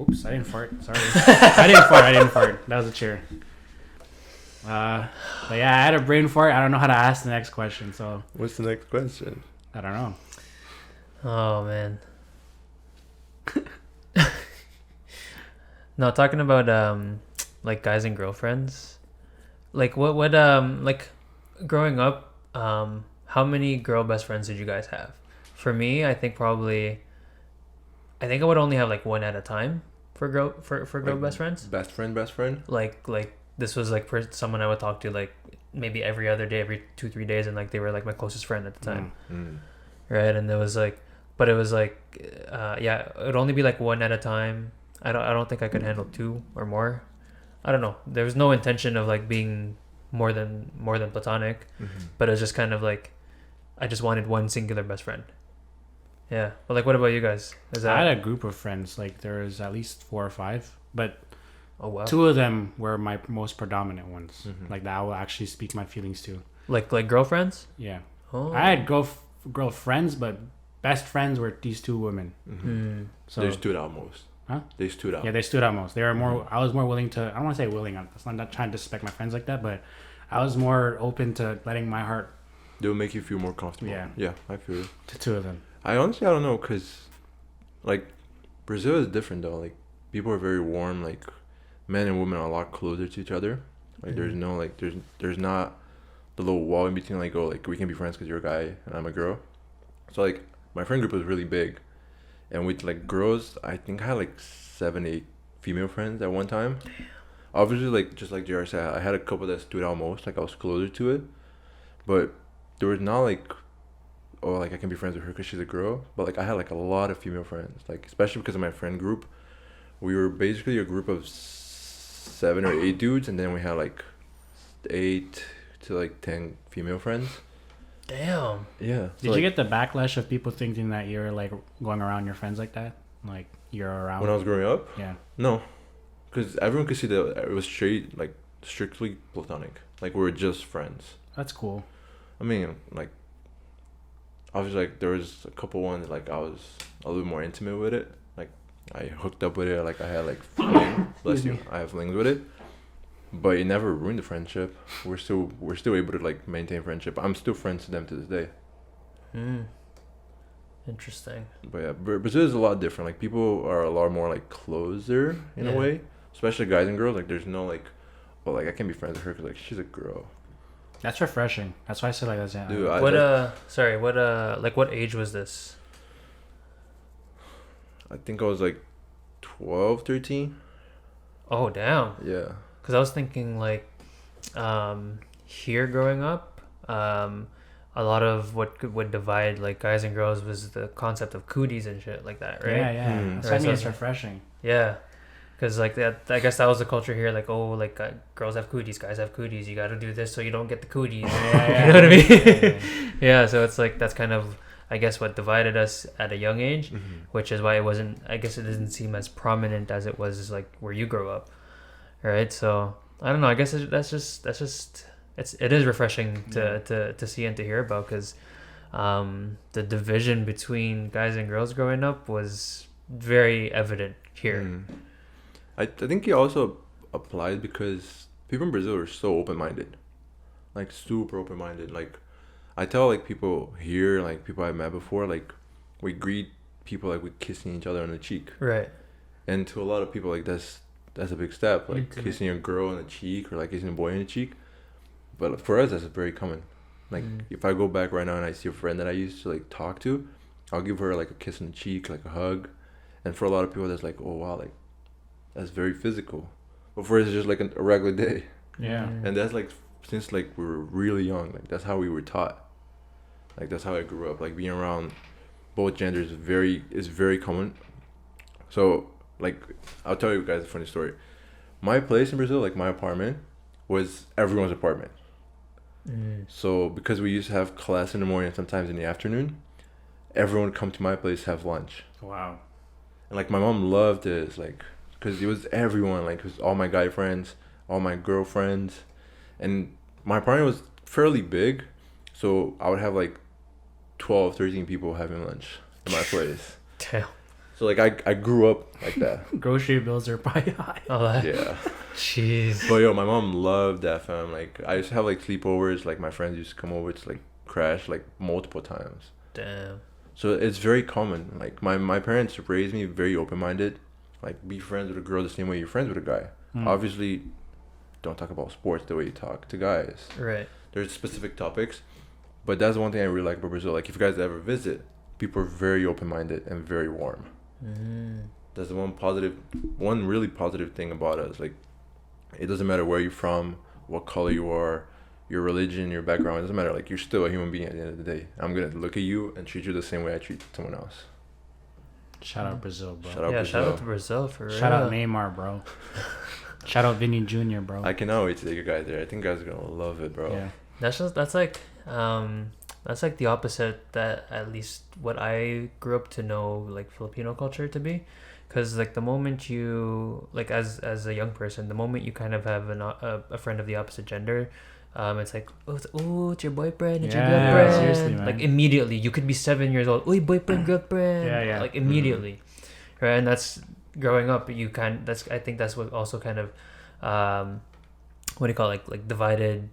Oops, I didn't fart. Sorry. I didn't fart. That was a chair. But yeah, I had a brain fart. I don't know how to ask the next question, so. What's the next question? I don't know. Oh man. No, talking about like guys and girlfriends. Like what like growing up, how many girl best friends did you guys have? For me, I think I would only have like one at a time for girl Like, best friends. Best friend? Like this was like someone I would talk to like maybe every other day, every 2-3 days, and like they were like my closest friend at the time. Right? And it was like, but it was like yeah, it would only be like one at a time. I don't think I could handle two or more. I don't know. There was no intention of like being more than platonic, but it was just kind of like I just wanted one singular best friend. Yeah, but like, what about you guys? I had a group of friends. Like there was at least 4 or 5, but oh wow, 2 of them were my most predominant ones. Like that I will actually speak my feelings to. Like girlfriends? Yeah. Oh. I had girlfriends, but best friends were these 2 women. So they stood out most. Huh? They stood out. Yeah, they stood out most. They were more. I was more willing to. I don't want to say willing. I'm not trying to disrespect my friends like that, but I was more open to letting my heart. They'll make you feel more comfortable. Yeah, I feel it. To 2 of them. I honestly, I don't know, cause like Brazil is different though. Like people are very warm. Like men and women are a lot closer to each other. Like there's no like there's not the little wall in between. Like we can be friends because you're a guy and I'm a girl. So like my friend group was really big, and with like girls, I think I had like 7-8 female friends at one time. Obviously, like just like JR said, I had a couple that stood out most. Like I was closer to it, but there was not like, oh, like I can be friends with her because she's a girl. But like I had like a lot of female friends, like especially because of my friend group. We were basically a group of 7 or 8 dudes, and then we had like 8 to like 10 female friends. Damn. Yeah. So Did you get the backlash of people thinking that you're like going around your friends like that? Like you're around. when I was growing up? Yeah. No, because everyone could see that it was strictly platonic. Like we were just friends. That's cool. I mean, like, obviously, like, there was a couple ones, like, I was a little more intimate with it. Like, I hooked up with it, like, I had, like, fling. Bless you. I have flings with it. But it never ruined the friendship. We're still able to, like, maintain friendship. I'm still friends to them to this day. Interesting. But, yeah, Brazil is a lot different. Like, people are a lot more, like, closer in a way. Especially guys and girls. Like, there's no, like, oh, like, I can't be friends with her because, like, she's a girl. That's refreshing. That's why I said like that's. Dude, what age was this? I think I was like 12, 13. Oh damn. Yeah. Because I was thinking like, here growing up, a lot of what would divide like guys and girls was the concept of cooties and shit like that, right? Yeah. That's what I mean. It's refreshing. Yeah. Because like that, I guess that was the culture here. Like, oh, like girls have cooties, guys have cooties. You got to do this so you don't get the cooties. Yeah. You know what I mean? Yeah. So it's like that's kind of, I guess, what divided us at a young age, which is why it wasn't. I guess it doesn't seem as prominent as it was like where you grew up, right? So I don't know. I guess it is refreshing to see and to hear about because the division between guys and girls growing up was very evident here. I think it also applies because people in Brazil are so open-minded, like super open-minded. Like I tell like people here, like people I've met before, like we greet people like with kissing each other on the cheek. Right. And to a lot of people, like that's a big step, like kissing a girl on the cheek or like kissing a boy on the cheek. But for us, that's very common. Like if I go back right now and I see a friend that I used to like talk to, I'll give her like a kiss on the cheek, like a hug. And for a lot of people, that's like, oh wow, like. That's very physical. But for us, it's just like a regular day. Yeah. And that's like, since like we were really young, like that's how we were taught. Like that's how I grew up. Like being around both genders is very common. So like, I'll tell you guys a funny story. My place in Brazil, like my apartment, was everyone's apartment. So because we used to have class in the morning and sometimes in the afternoon, everyone would come to my place to have lunch. Wow. And like my mom loved this, like, because it was everyone, like, it was all my guy friends, all my girlfriends, and my apartment was fairly big, so I would have like 12, 13 people having lunch at my place. Damn. So like I grew up like that. Grocery bills are probably high. Oh, that. Yeah. Jeez. But yo, my mom loved that, fam. Like I used to have like sleepovers. Like my friends used to come over to like crash like multiple times. Damn. So it's very common. Like my parents raised me very open minded. Like be friends with a girl the same way you're friends with a guy. Obviously, don't talk about sports the way you talk to guys. Right. There's specific topics, but that's one thing I really like about Brazil. Like if you guys ever visit, people are very open minded and very warm. That's the one really positive thing about us. Like it doesn't matter where you're from, what color you are, your religion, your background. It doesn't matter. Like you're still a human being at the end of the day. I'm gonna look at you and treat you the same way I treat someone else. Shout out Brazil, bro. Shout out Brazil. Shout out to Brazil for real. Shout out Neymar, bro. Shout out Vinny Jr., bro. I cannot wait to take you guys there. I think you guys are gonna love it, bro. Yeah. That's like the opposite that at least what I grew up to know like Filipino culture to be, because like the moment you like as a young person, the moment you kind of have a friend of the opposite gender, it's like it's your boyfriend, it's your girlfriend. Seriously, man. Like immediately you could be 7 years old, boyfriend, girlfriend. Yeah. Like immediately, right? And that's growing up. I think that's what also kind of what do you call it? like divided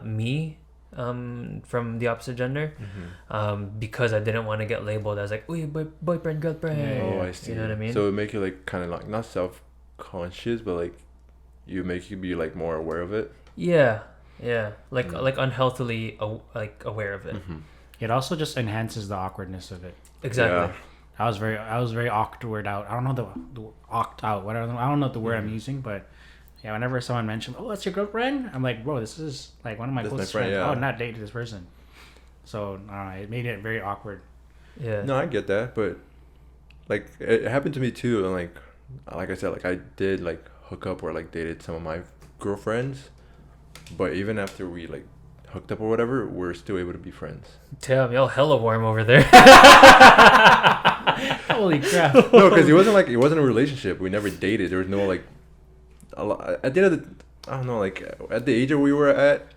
me from the opposite gender, because I didn't want to get labeled as like boyfriend, girlfriend. Oh, I see. You know what I mean? So it make you like kind of like not self-conscious, but like you be like more aware of it. Yeah, like unhealthily aware of it. It also just enhances the awkwardness of it. Exactly. Yeah. I was very awkward out. I don't know the oct out. Whatever. I don't know the word I'm using, but yeah, whenever someone mentioned, "Oh, that's your girlfriend," I'm like, "Bro, this is like one of my closest friends." Yeah. Oh, I'm not dating this person. So it made it very awkward. Yeah. No, I get that, but like it happened to me too. And like I said, like I did like hook up or like dated some of my girlfriends, but even after we like hooked up or whatever, we're still able to be friends. Damn, y'all hella warm over there. Holy crap! No, because it wasn't a relationship. We never dated. There was no like. At the end of the, I don't know, like at the age that we were at,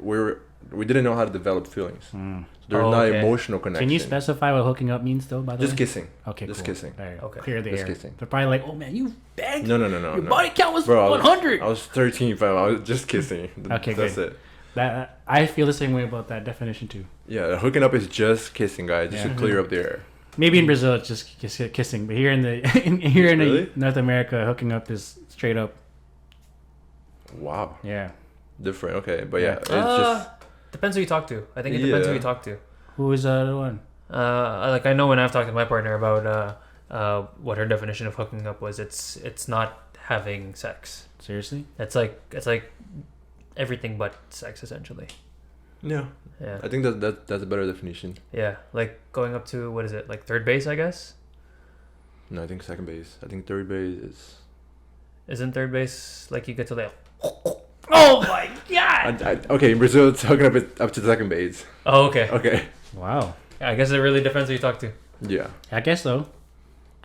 we didn't know how to develop feelings. So there's not emotional connection. Can you specify what hooking up means, though? By the way, just kissing. Okay, just cool. kissing. There, Okay. Clear the Just air. kissing. They're probably like, "Oh man, you banged." No. Your body count was Bro, 100. I was 13, fam. I was just kissing. Okay, That's good. it. That I feel the same way about that definition too. Yeah, hooking up is just kissing, guys. Just to clear up the air. Maybe in Brazil it's just kissing, but here in Really? North America, hooking up is straight up. Wow. Yeah. Different. Okay, but yeah, it's Depends who you talk to. I think it depends who you talk to. Who is the one? Like I know when I've talked to my partner about what her definition of hooking up was, it's not having sex. Seriously? It's like everything but sex essentially. Yeah. Yeah. I think that's a better definition. Yeah, like going up to what is it, like third base, I guess? No, I think second base. I think third base is. Isn't third base like you get to like? Oh my god! Okay, in Brazil, it's hooking up to second base. Oh, okay. Okay. Wow. Yeah, I guess it really depends who you talk to. Yeah. I guess so.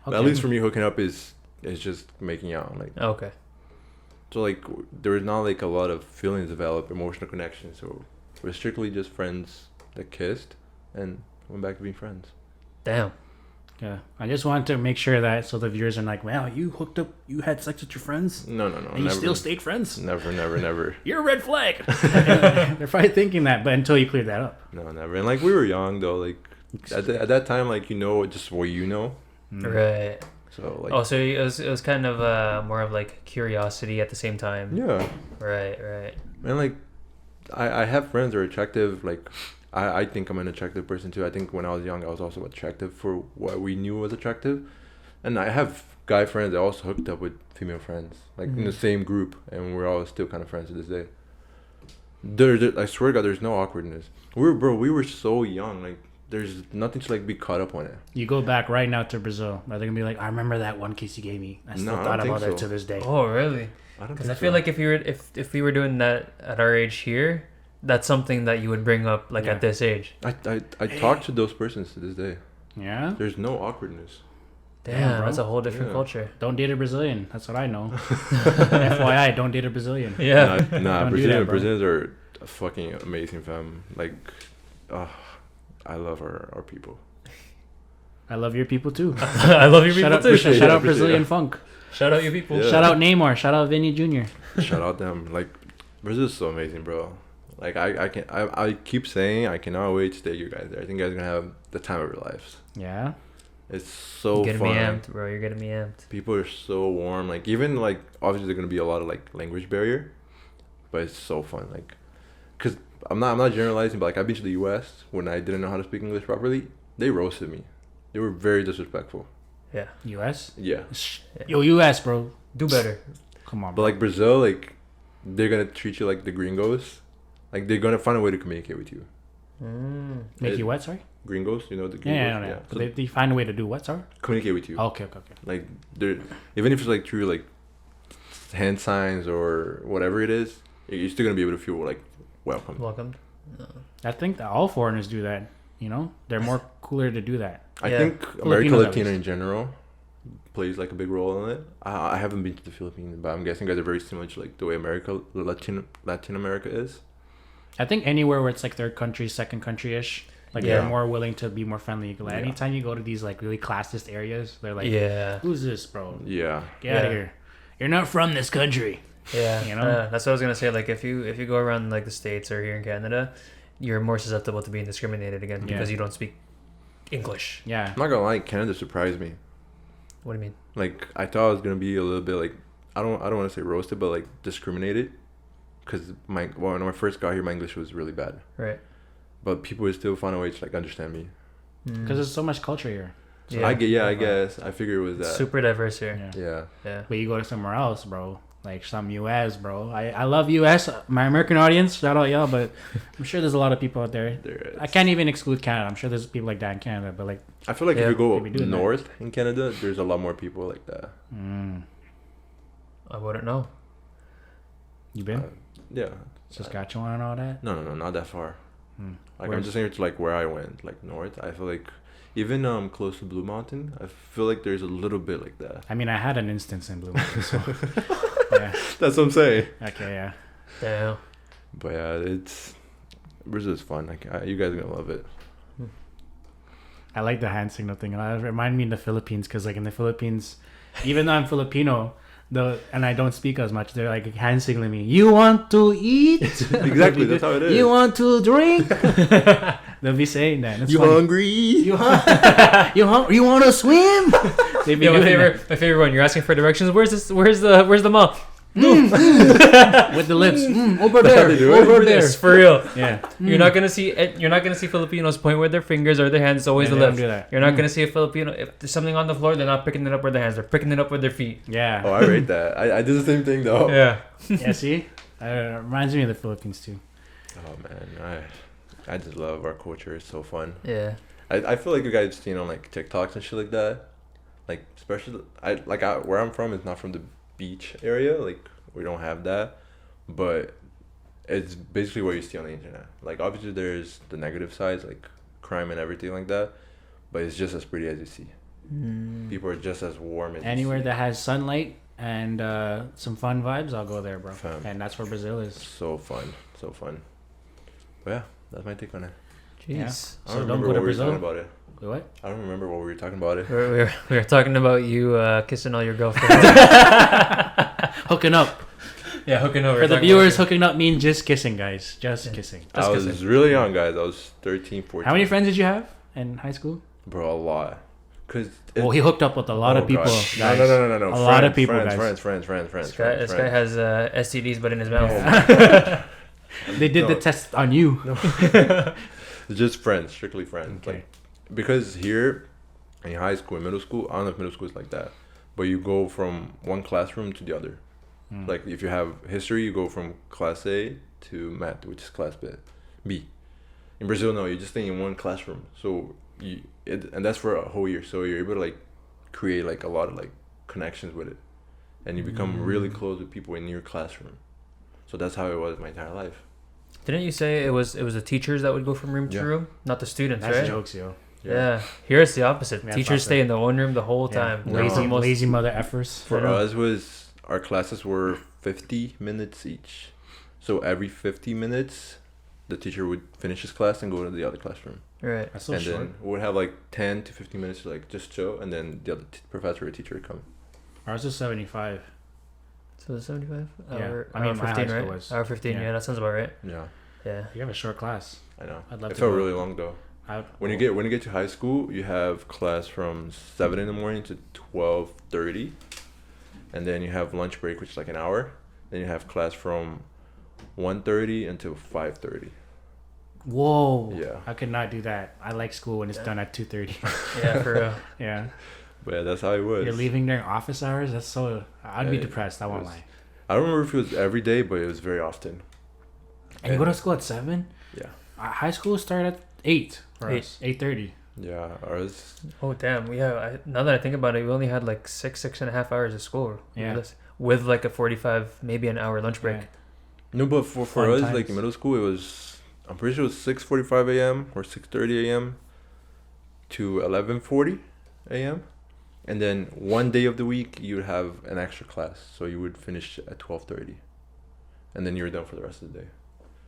Okay. At least for me, hooking up is just making out. Like, Okay. so like there is not like a lot of feelings developed, emotional connection. So we're strictly just friends that kissed and went back to being friends. Damn. Yeah. I just wanted to make sure that so the viewers are like, wow, you hooked up, you had sex with your friends, No, and you never. still stayed friends. Never. You're a red flag. They're probably thinking that, but until you clear that up. No, never. And like we were young though. Like at that time, like just what you know. Right. So like. Oh, so it was kind of more of like curiosity at the same time. Yeah. Right. And like, I have friends that are attractive. Like, I think I'm an attractive person too. I think when I was young, I was also attractive for what we knew was attractive. And I have guy friends that also hooked up with female friends, like in the same group, and we're all still kind of friends to this day. I swear to God, there's no awkwardness. We were so young. Like, there's nothing to like be caught up on it. You go back right now to Brazil, they're gonna be like, I remember that one kiss you gave me. I still thought about it to this day. Oh, really? Because I feel like if we were doing that at our age here, that's something that you would bring up like at this age. I talk to those persons to this day. Yeah. There's no awkwardness. Damn, bro. that's a whole different culture. Don't date a Brazilian. That's what I know. FYI, don't date a Brazilian. Yeah. Nah, Don't do that, bro. Brazilians are a fucking amazing fam. Like, I love our people. I love your people too. I love your people too. Shout out Brazilian funk. Shout out you people. Yeah. Shout out Neymar. Shout out Vinny Jr. Shout out them. Like, Brazil is so amazing, bro. Like, I keep saying I cannot wait to take you guys there. I think you guys are gonna have the time of your lives. Yeah. It's so You're getting fun. me amped, bro. You're getting me amped. People are so warm. Like, even like obviously there's gonna be a lot of like language barrier, but it's so fun. Like, cause I'm not generalizing, but like I've been to the U.S. when I didn't know how to speak English properly. They roasted me. They were very disrespectful. Yeah. U.S. Yeah. Yo, U.S. bro. Do better. Come on. But like Brazil, like they're gonna treat you like the gringos. Like they're gonna find a way to communicate with you. Make you what? Sorry. Gringos, you know the gringos. Yeah. Yeah. So So they find a way to do what? Sorry. communicate with you. Okay. Like they're even if it's like through like hand signs or whatever it is, you're still gonna be able to feel like welcome. Welcomed. I think that all foreigners do that. You know, they're more cooler to do that. I Yeah. think American Filipinos, at Latino least. in general plays like a big role in it. I haven't been to the Philippines, but I'm guessing guys are very similar to like the way Latin America is. I think anywhere where it's like third country, second country ish, like Yeah. they're more willing to be more friendly. Like, Yeah. anytime you go to these like really classist areas, they're like, Yeah. "Who's this, bro? Yeah. Get out Yeah. of here! You're not from this country." Yeah. You know? That's what I was gonna say. Like if you go around like the States or here in Canada, you're more susceptible to being discriminated against Yeah. because you don't speak English. Yeah. I'm not gonna lie, Canada surprised me. What do you mean? Like I thought I was gonna be a little bit like I don't want to say roasted, but like discriminated, because when I first got here, my English was really bad. Right. But people would still find a way to like understand me. Because there's so much culture here. So I guess I figured it was that. super diverse here. Yeah. Yeah. Yeah. But you go to somewhere else, bro. Like some U.S., bro. I love U.S. My American audience, shout out y'all. But I'm sure there's a lot of people out there. There is. I can't even exclude Canada. I'm sure there's people like that in Canada. But like, I feel like Yeah. if you go They be doing that. north in Canada, there's a lot more people like that. I wouldn't know. You been Yeah. Saskatchewan and all that? No, not that far. Like I'm Where's- just saying it's like where I went, like north. I feel like even close to Blue Mountain, I feel like there's a little bit like that. I mean, I had an instance in Blue Mountain, so yeah. That's what I'm saying. Okay, yeah. Damn. But yeah, it's Brazil's fun. Like you guys are gonna love it. I like the hand signal thing. It reminded me of the Philippines because, like, in the Philippines, even though I'm Filipino, and I don't speak as much, they're like hand signaling me. You want to eat? Exactly, that's how it is. You want to drink? They'll be saying that. It's You funny. hungry? You want to swim? They be Yeah, my doing that. favorite one. You're asking for directions. Where's the mall? With the lips. Over That's how there. they do it? Over there. Yes, for real. Yeah. You're not gonna see Filipinos point with their fingers or their hands. It's always Yeah, the they don't left. do that. You're not gonna see a Filipino if there's something on the floor. They're not picking it up with their hands. They're picking it up with their feet. Yeah. Oh, I rate that. I did the same thing though. Yeah. Yeah, see? Reminds me of the Philippines, too. Oh man, I just love our culture. It's so fun. Yeah. I feel like you guys seen on like TikToks and shit like that. Like especially where I'm from is not from the beach area. Like we don't have that, but it's basically what you see on the internet. Like obviously there's the negative sides like crime and everything like that, but it's just as pretty as you see. People are just as warm as Anywhere you see. that has sunlight and some fun vibes, I'll go there, bro. Fam. And that's where Brazil is. So fun. But yeah, that's my take on it. Jeez. Yeah. I So don't don't remember go to what we were talking Brazil. about it. What? I don't remember what we were talking about it. We were talking about you kissing all your girlfriends. Hooking up. Yeah, hooking over. For the viewers, hooking up means just kissing, guys. Just kissing. I was really young, guys. I was 13, 14. How many friends did you have in high school? Bro, a lot. Cause Well, he hooked up with a lot of people. gosh. Guys. No. A lot of people, guys. Friends. This guy has STDs, but in his mouth. Yeah. They did the No. test on you. Just friends, strictly friends. Okay. Like, because here in high school and middle school, I don't know if middle school is like that, but you go from one classroom to the other. Like if you have history, you go from class A to math, which is class B. In Brazil, no, you just stay in one classroom. So and that's for a whole year. So you're able to like create like a lot of like connections with it, and you become really close with people in your classroom. So that's how it was my entire life. Didn't you say it was the teachers that would go from room to Yeah. room, not the students, That's right? jokes, yo. Yeah. Here it's the opposite. Yeah, Teachers it's stay in the one room the whole Yeah. time. No. Lazy, most- Lazy mother effers. For I know. us was our classes were 50 minutes each. So every 50 minutes, the teacher would finish his class and go to the other classroom. Right. That's so and short. then we would have like 10 to 15 minutes to like just chill, and then the other professor or teacher would come. Ours is 75. So it's 75? Yeah. Hour, I mean, hour my 15, high school right? was- Hour 15, yeah. yeah, that sounds about right. Yeah, Yeah. You have a short class. I know. I'd love It to felt go. really long though. When you get to high school, you have class from 7 in the morning to 12:30, and then you have lunch break, which is like an hour. Then you have class from 1:30 until 5:30. Whoa. Yeah. I could not do that. I like school when it's done at 2:30. Yeah, for real. Yeah. But yeah, that's how it was. You're leaving during office hours? That's so... I'd be Yeah, depressed. I won't it was- lie. I don't remember if it was every day, but it was very often. And you go to school at 7? Yeah. High school start at 8 for us. 8:30. Yeah, ours. Oh, damn. Now that I think about it, we only had like 6.5 hours of school. Yeah. With like a 45, maybe an hour lunch break. Yeah. No, but for Fun us, times. like in middle school, it was, I'm pretty sure it was 6:45 a.m. or 6:30 a.m. to 11:40 a.m. And then one day of the week, you would have an extra class. So you would finish at 12:30. And then you were done for the rest of the day.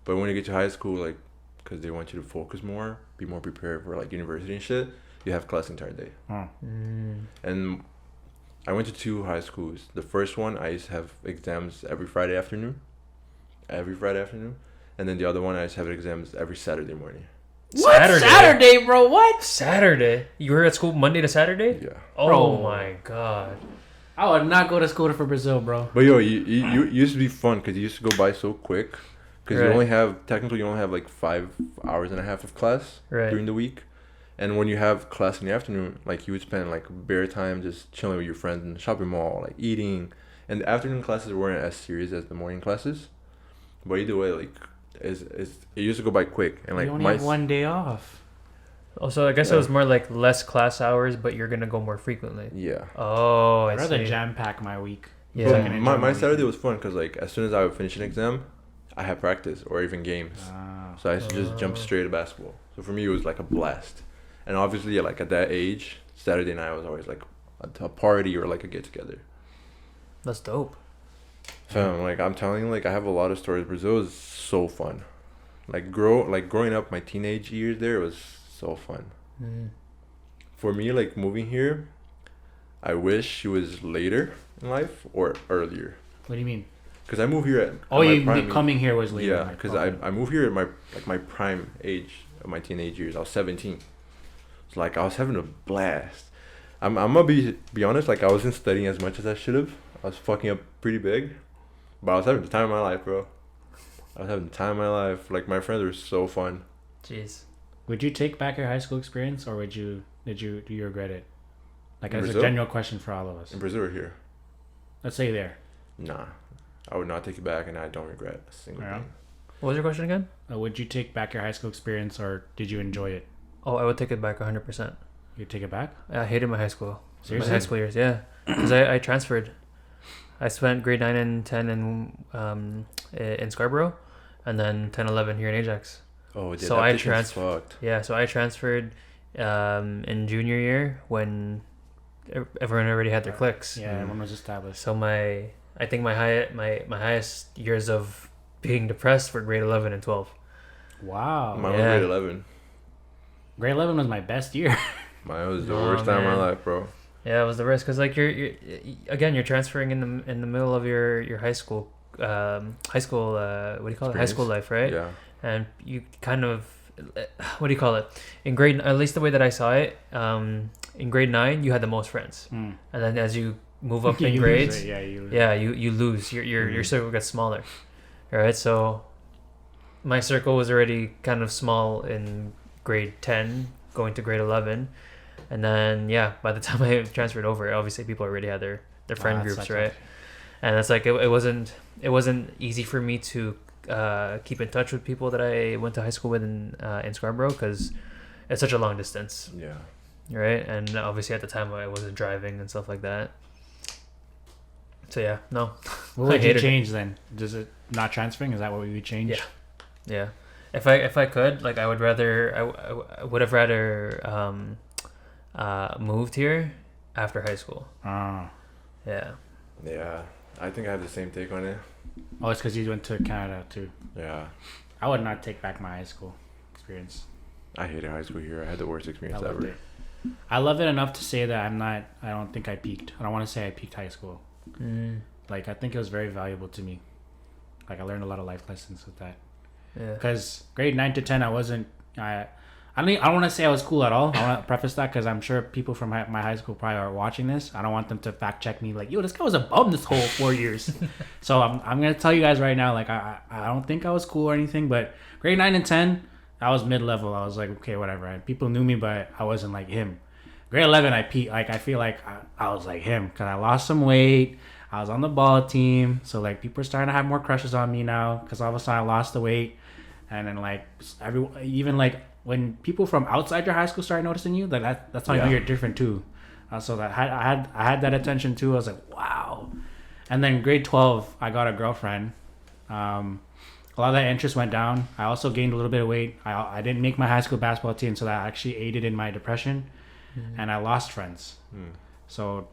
But when you get to high school, like, because they want you to focus more, be more prepared for like university and shit, you have class the entire day. Oh. And I went to 2 high schools. The first one, I used to have exams every Friday afternoon. And then the other one, I used to have exams every Saturday morning. What? Saturday? Saturday, bro? What? Saturday? You were at school Monday to Saturday? Yeah. Oh Bro. my god. I would not go to school for Brazil, bro. But yo, you used to be fun because you used to go by so quick. Because Right. you only have like 5 hours and a half of class Right. during the week. And when you have class in the afternoon, like you would spend like bare time just chilling with your friends in the shopping mall, like eating. And the afternoon classes weren't as serious as the morning classes. But either way, like, it used to go by quick. And like You only have one day off. Also, I guess it Yeah. was more like less class hours, but you're gonna go more frequently. Yeah. Oh, I I'd rather see. jam pack my week. Yeah. So I But can enjoy my my Saturday weekend. was fun because like as soon as I would finish an exam, I had practice or even games. Ah. So I used to just jump straight to basketball. So for me, it was like a blast. And obviously, like at that age, Saturday night was always like a party or like a get together. That's dope. So like I'm telling you, like I have a lot of stories. Brazil is so fun. Growing up, my teenage years there was so fun. For me, like moving here, I wish it was later in life or earlier. What do you mean? Cause I moved here at Oh, my you prime coming here was later. Yeah, like, because okay. I moved here at my prime age of my teenage years. I was 17. So like I was having a blast. I'm gonna be honest. Like I wasn't studying as much as I should have. I was fucking up pretty big, but I was having the time of my life, bro. I was having the time of my life. Like my friends were so fun. Jeez. Would you take back your high school experience, or do you regret it? Like In as Brazil? a general question for all of us. In Brazil or here? Let's say there. Nah, I would not take it back, and I don't regret a single Yeah. thing. What was your question again? Would you take back your high school experience, or did you enjoy it? Oh, I would take it back 100%. You take it back? I hated my high school. Seriously? My high school years, yeah. Because I transferred. I spent grade 9 and 10 in Scarborough, and then 10, 11 here in Ajax. Oh, yeah, So that I distance fucked. Yeah, so I transferred in junior year when everyone already had their cliques. Yeah, everyone was established. So I think my highest years of being depressed were grade 11 and 12. Wow. Mine was Yeah. grade 11. Grade 11 was my best year. Mine was the Oh, worst time of man. my life, bro. Yeah, it was the risk because like you're transferring in the middle of your high school what do you call it, high school life, right? Yeah. And you kind of what do you call it, in grade, at least the way that I saw it, in grade 9 you had the most friends, and then as you move up in You lose grades, it. Yeah, you lose. you lose your circle gets smaller. All right, so my circle was already kind of small in grade 10 going to grade 11, and then by the time I transferred over, obviously people already had their friend that groups, sucks, right? actually. And it's like it wasn't easy for me to keep in touch with people that I went to high school with in Scarborough because it's such a long distance, Yeah. right? And obviously at the time I wasn't driving and stuff like that. So yeah, no. What I would you hated it. change then? Does it not transferring? Is that what we would change? Yeah. Yeah, if I could, like I would rather I would have rather moved here after high school. Ah. Yeah. Yeah. I think I have the same take on it. Oh, it's because you went to Canada too. Yeah. I would not take back my high school experience. I hated high school here. I had the worst experience ever. It. I love it enough to say that I don't think I peaked. I don't want to say I peaked high school. Like, I think it was very valuable to me. Like, I learned a lot of life lessons with that. Yeah. Because grade 9 to 10, I don't want to say I was cool at all. I want to preface that because I'm sure people from my high school probably are watching this. I don't want them to fact check me like, yo, this guy was a bum this whole 4 years. So I'm going to tell you guys right now, like, I don't think I was cool or anything, but grade 9 and 10, I was mid-level. I was like, okay, whatever. People knew me, but I wasn't like him. Grade 11, I peaked. Like, I feel like I was like him because I lost some weight. I was on the ball team. So, like, people are starting to have more crushes on me now because all of a sudden I lost the weight. And then, like, even, like, when people from outside your high school start noticing you, like that's how you know you're different, too. So that I had that attention, too. I was like, wow. And then grade 12, I got a girlfriend. A lot of that interest went down. I also gained a little bit of weight. I didn't make my high school basketball team, so that actually aided in my depression. And I lost friends. So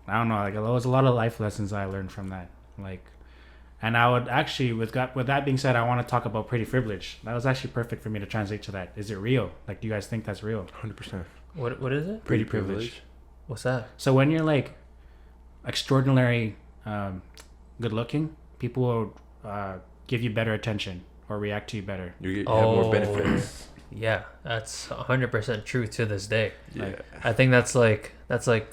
I don't know. Like, there was a lot of life lessons I learned from that. Like, and I would actually, with that being said, I want to talk about pretty privilege. That was actually perfect for me to translate to that. Is it real? Like, do you guys think that's real? 100%. What is it? Pretty privilege. What's that? So when you're like extraordinary good looking, people will give you better attention or react to you better. You have more benefits. Yeah, that's 100% true to this day. Yeah. Like, I think that's like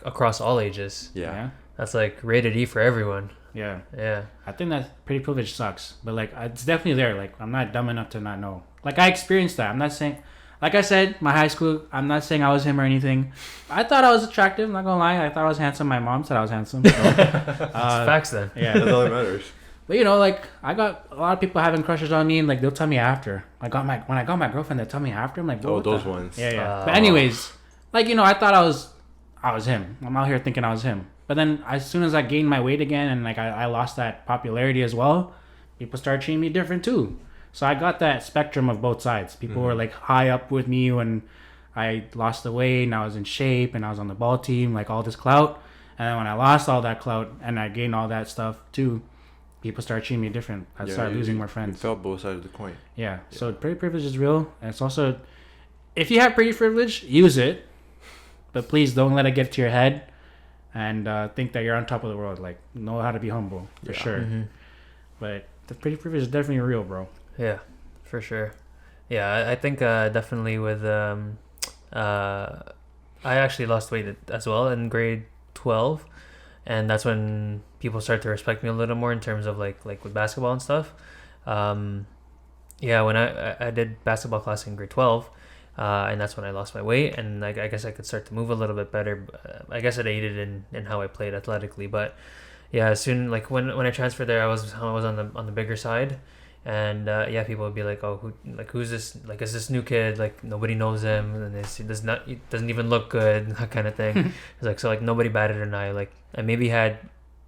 across all ages. Yeah. That's like rated E for everyone. Yeah. Yeah. I think that pretty privilege sucks, but like it's definitely there. Like, I'm not dumb enough to not know. Like, I experienced that. I'm not saying, like I said, my high school, I'm not saying I was him or anything. I thought I was attractive, I'm not gonna lie. I thought I was handsome. My mom said I was handsome. So, Facts then. Yeah. That's all that matters. But, you know, like, I got a lot of people having crushes on me, and like they'll tell me after. When I got my girlfriend, they'll tell me after. I'm like, oh, those ones. Yeah. But anyways, like, you know, I thought I was him. I'm out here thinking I was him. But then as soon as I gained my weight again and like I lost that popularity as well, people started treating me different too. So I got that spectrum of both sides. People were like high up with me when I lost the weight and I was in shape and I was on the ball team, like all this clout. And then when I lost all that clout and I gained all that stuff too, people started treating me different. I started losing more friends. You felt both sides of the coin. Yeah. So pretty privilege is real. And it's also, if you have pretty privilege, use it. But please don't let it get to your head and think that you're on top of the world. Like, know how to be humble, for sure. But the pretty privilege is definitely real, bro. Yeah, for sure. Yeah, I think definitely with... I actually lost weight as well in grade 12. And that's when people start to respect me a little more in terms of like with basketball and stuff. Yeah, when I did basketball class in grade 12, and that's when I lost my weight, and like I guess I could start to move a little bit better. I guess it aided in how I played athletically. But yeah, soon like when I transferred there, I was on the bigger side, and yeah, people would be like, oh, who's this? Like, is this new kid? Like, nobody knows him, and he doesn't even look good, that kind of thing. It's like, so like nobody batted an eye. Like, I had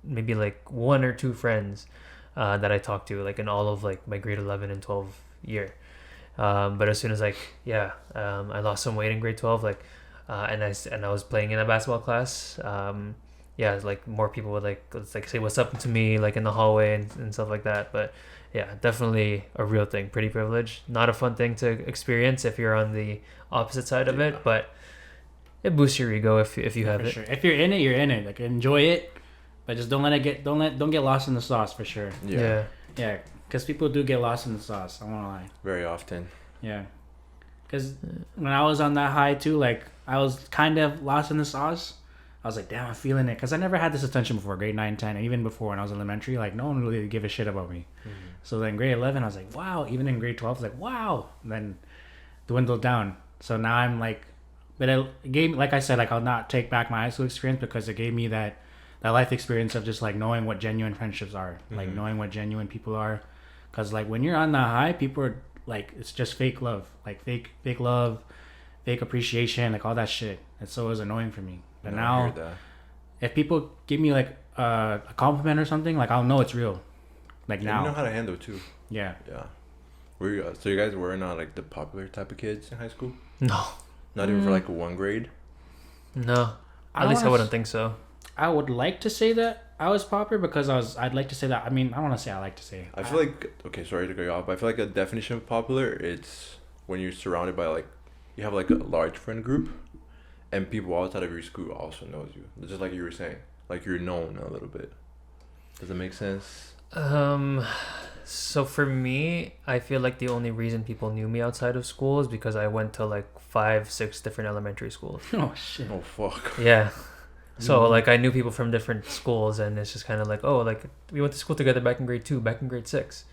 maybe like one or two friends that I talked to like in all of like my grade 11 and 12 year. But as soon as like I lost some weight in grade 12, like and I was playing in a basketball class. Yeah, it's like more people would like say what's up to me like in the hallway and stuff like that. But yeah, definitely a real thing. Pretty privilege. Not a fun thing to experience if you're on the opposite side of it, but it boosts your ego if you have it. Sure. If you're in it, you're in it. Like, enjoy it, but just don't get lost in the sauce, for sure. Yeah. Yeah, because people do get lost in the sauce. I won't lie. Very often. Yeah, because when I was on that high too, like I was kind of lost in the sauce. I was like, damn, I'm feeling it, because I never had this attention before grade 9, 10, and even before when I was elementary, like no one really gave a shit about me. So then grade 11, I was like, wow. Even in grade 12, I was like, wow. And then dwindled down. So now I'm like, but it gave me, like I said, like I'll not take back my high school experience because it gave me that life experience of just like knowing what genuine friendships are, like knowing what genuine people are. Because like when you're on the high, people are like, it's just fake love, like fake love, fake appreciation, like all that shit. And so it was annoying for me. But now, if people give me like a compliment or something, like I'll know it's real. Like now, you know how to handle it too. Yeah. Were you, so you guys were not like the popular type of kids in high school? No. Not even for like one grade? No. At least I wouldn't think so. I would like to say that I was popular because I'd like to say that. I mean, I don't want to say I like to say. I feel like, okay, sorry to cut you off, but I feel like a definition of popular, it's when you're surrounded by like you have like a large friend group, and people outside of your school also knows you. Just like you were saying, like you're known a little bit. Does it make sense? So for me, I feel like the only reason people knew me outside of school is because I went to like 5-6 different elementary schools. Oh shit. Oh fuck. Yeah. So like I knew people from different schools, and it's just kind of like, oh, like we went to school together back in grade 2, back in grade 6.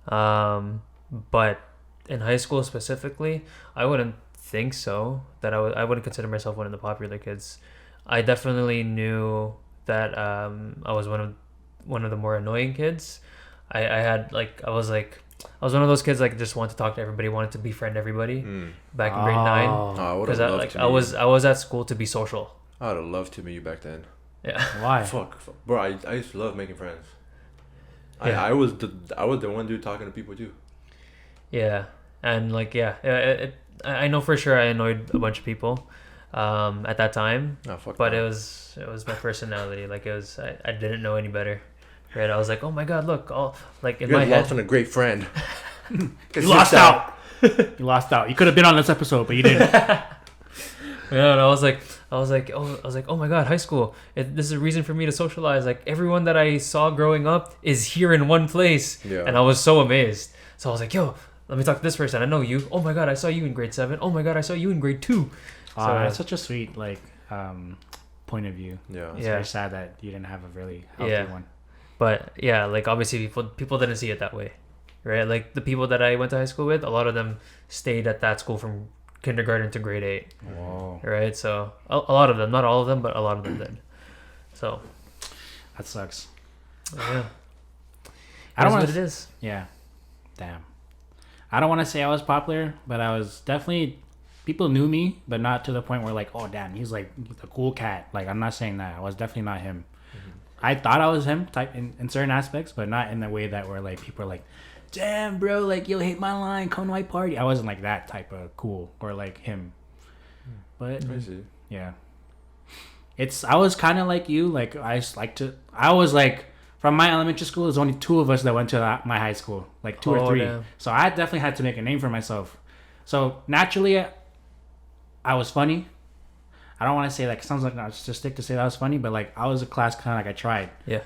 But in high school specifically, I wouldn't think so. I wouldn't consider myself one of the popular kids. I definitely knew that I was one of the more annoying kids. I was one of those kids like just wanted to talk to everybody, wanted to befriend everybody back in grade 9. I would Because have loved to. I was at school to be social. I would have loved to meet you back then. Yeah. Why? Fuck. Bro, I used to love making friends. Yeah. I was the one dude talking to people too. Yeah. And like I know for sure I annoyed a bunch of people at that time. Oh fuck. But no. it was my personality. Like I didn't know any better. Right? I was like, oh my god, look, all like in you my guys head. lost on a great friend. You lost out. You lost out. You could have been on this episode, but you didn't. Yeah, and I was like, oh my god, high school. This is a reason for me to socialize. Like everyone that I saw growing up is here in one place, Yeah. and I was so amazed. So I was like, yo, let me talk to this person. I know you. Oh my god, I saw you in grade 7. Oh my god, I saw you in grade 2. So That's such a sweet point of view. Yeah. It's Yeah. very sad that you didn't have a really healthy Yeah. one. But yeah, like obviously people didn't see it that way, right? Like the people that I went to high school with, a lot of them stayed at that school from kindergarten to grade 8. Whoa. Right? So a lot of them, not all of them, but a lot of them did. So That sucks. yeah, I don't want want what it is. Yeah. Damn. I don't want to say I was popular, but I was definitely. People knew me, but not to the point where like, oh damn, he's like the cool cat. Like I'm not saying that. I was definitely not him. I thought I was him type in certain aspects, but not in the way that where like people are like, damn bro, like you'll hit my line, come to my party. I wasn't like that type of cool or like him. But I see. yeah, I was kind of like you. Like I was like from my elementary school, there's only 2 of us that went to my high school, like 2 or 3. Damn. So I definitely had to make a name for myself. So naturally, I was funny. I don't want to say like, it sounds like narcissistic to say that I was funny, but like I was a class clown, like I tried. Yeah.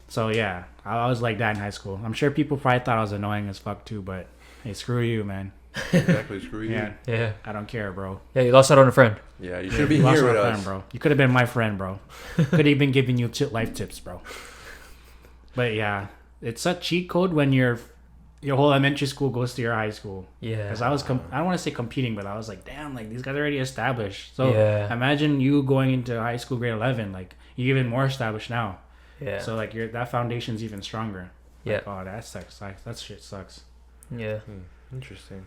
So yeah, I was like that in high school. I'm sure people probably thought I was annoying as fuck too, but hey, screw you, man. Exactly. Screw you. Yeah, Yeah. I don't care, bro. Yeah, you lost out on a friend. Yeah. You should be You lost here my with friend, us, bro. You could have been my friend, bro. Could have been giving you life tips, bro. But yeah, it's a cheat code when your whole elementary school goes to your high school. Yeah. Because I don't want to say competing, but I was like, damn, like these guys are already established. So Yeah. imagine you going into high school grade 11, like you're even more established now. Yeah. So like that foundation's even stronger. Yeah. Like, oh, that sucks. That shit sucks. Yeah. Interesting.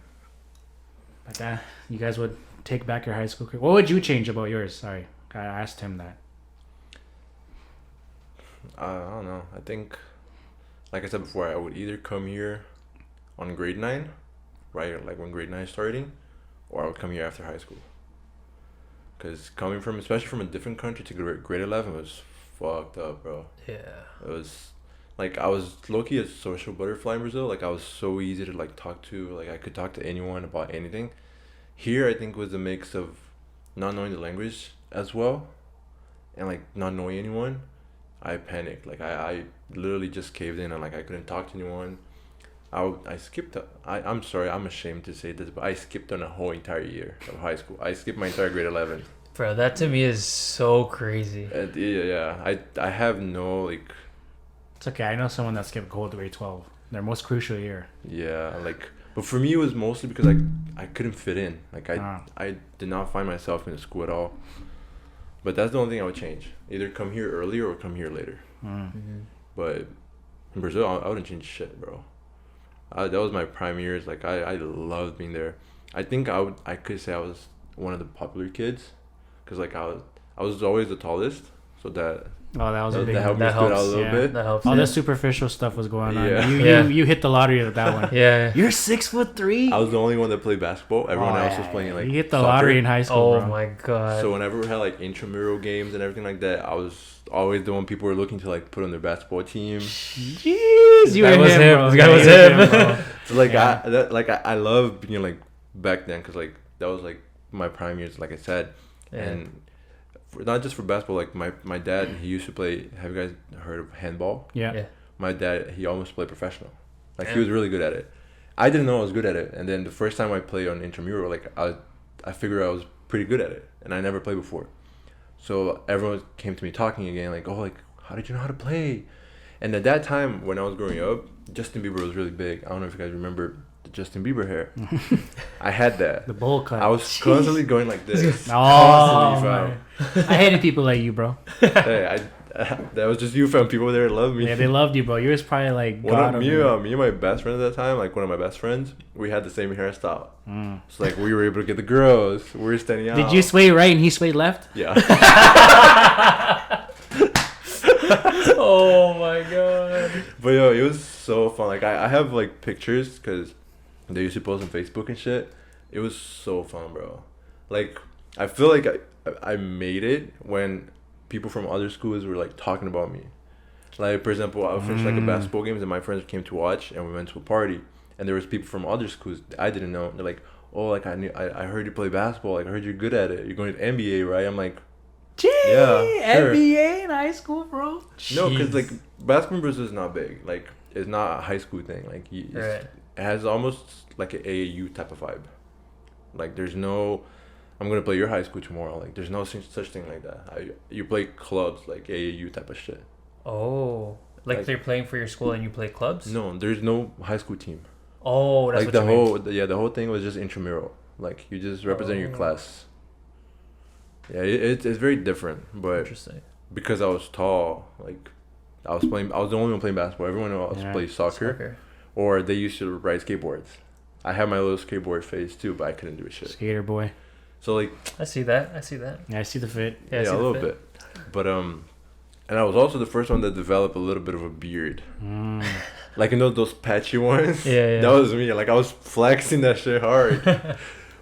But that you guys would take back your high school career. What would you change about yours? Sorry, I asked him that. I don't know. I think, like I said before, I would either come here on grade 9, right? Like when grade 9 is starting, or I would come here after high school. Because coming from, especially from a different country to grade 11 was fucked up, bro. Yeah. It was, like, I was low-key a social butterfly in Brazil. Like, I was so easy to, like, talk to. Like, I could talk to anyone about anything. Here, I think, was a mix of not knowing the language as well and, like, not knowing anyone. I panicked. Like, I literally just caved in and, like, I couldn't talk to anyone. I skipped. I'm sorry. I'm ashamed to say this, but I skipped on a whole entire year of high school. I skipped my entire grade 11. Bro, that to me is so crazy. Yeah. I have no, like... It's okay. I know someone that skipped gold to grade 12. Their most crucial year. Yeah, like... But for me, it was mostly because I couldn't fit in. Like, I did not find myself in the school at all. But that's the only thing I would change. Either come here earlier or come here later. Mm-hmm. But in Brazil, I wouldn't change shit, bro. That was my prime years. Like, I loved being there. I think I could say I was one of the popular kids. Because, like, I was always the tallest. So that... Oh, that was a big that helped one. me stood out a little bit. That helps. All yeah. the superficial stuff was going on. Yeah. You hit the lottery with that one. Yeah. You're 6'3". I was the only one that played basketball. Everyone else was playing, like, you hit the soccer. lottery in high school, Oh bro. my god. So whenever we had, like, intramural games and everything like that, I was always the one people were looking to, like, put on their basketball team. Jeez, you Guy and was him, him. bro. This guy Yeah, was you and him. bro. So, like, Yeah. I love being, like, back then because, like, that was like my prime years, like I said. Yeah. And not just for basketball, like my dad, he used to play. Have you guys heard of handball? Yeah. My dad, he almost played professional. Like, he Yeah. was really good at it. I didn't know I was good at it. And then the first time I played on intramural, like, I figured I was pretty good at it. And I never played before. So everyone came to me talking again, like, oh, like, how did you know how to play? And at that time, when I was growing up, Justin Bieber was really big. I don't know if you guys remember the Justin Bieber hair. I had that. The bowl cut. I was constantly going like this. Oh, Constantly, man. fam. I hated people like you, bro. Hey, that was just you, fam. People there loved me. Yeah, they loved you, bro. You was probably like God. Me and my best friend at that time, like one of my best friends, we had the same hairstyle. So like we were able to get the girls. We were standing out. Did you sway right and he swayed left? Yeah. Oh my god. But yo, it was so fun. Like I have like pictures because they used to post on Facebook and shit. It was so fun, bro. Like I feel like I made it when people from other schools were like talking about me. Like for example, I finished like a basketball games and my friends came to watch and we went to a party and there was people from other schools I didn't know. They're like, oh, like I heard you play basketball. Like I heard you're good at it. You're going to the NBA, right? I'm like, Gee, yeah, sure. NBA in high school, bro. No, because Jeez. like basketball in Brazil is not big. Like it's not a high school thing. Like Right. it has almost like an AAU type of vibe. Like there's no, I'm gonna play your high school tomorrow. Like there's no such thing like that. You play clubs like AAU type of shit. Oh, like they're playing for your school and you play clubs? No, there's no high school team. Oh, that's Like what the you mean. whole the whole thing was just intramural. Like you just represent your Oh. class. Yeah, it's very different, but Interesting. because I was tall, like I was the only one playing basketball. Everyone else plays soccer. Or they used to ride skateboards. I had my little skateboard phase too, but I couldn't do shit. Skater boy. So like, I see that. Yeah, I see the fit. Yeah, I yeah, see a the little fit. bit. But and I was also the first one that developed a little bit of a beard. Like you know those patchy ones. Yeah. That was me. Like I was flexing that shit hard.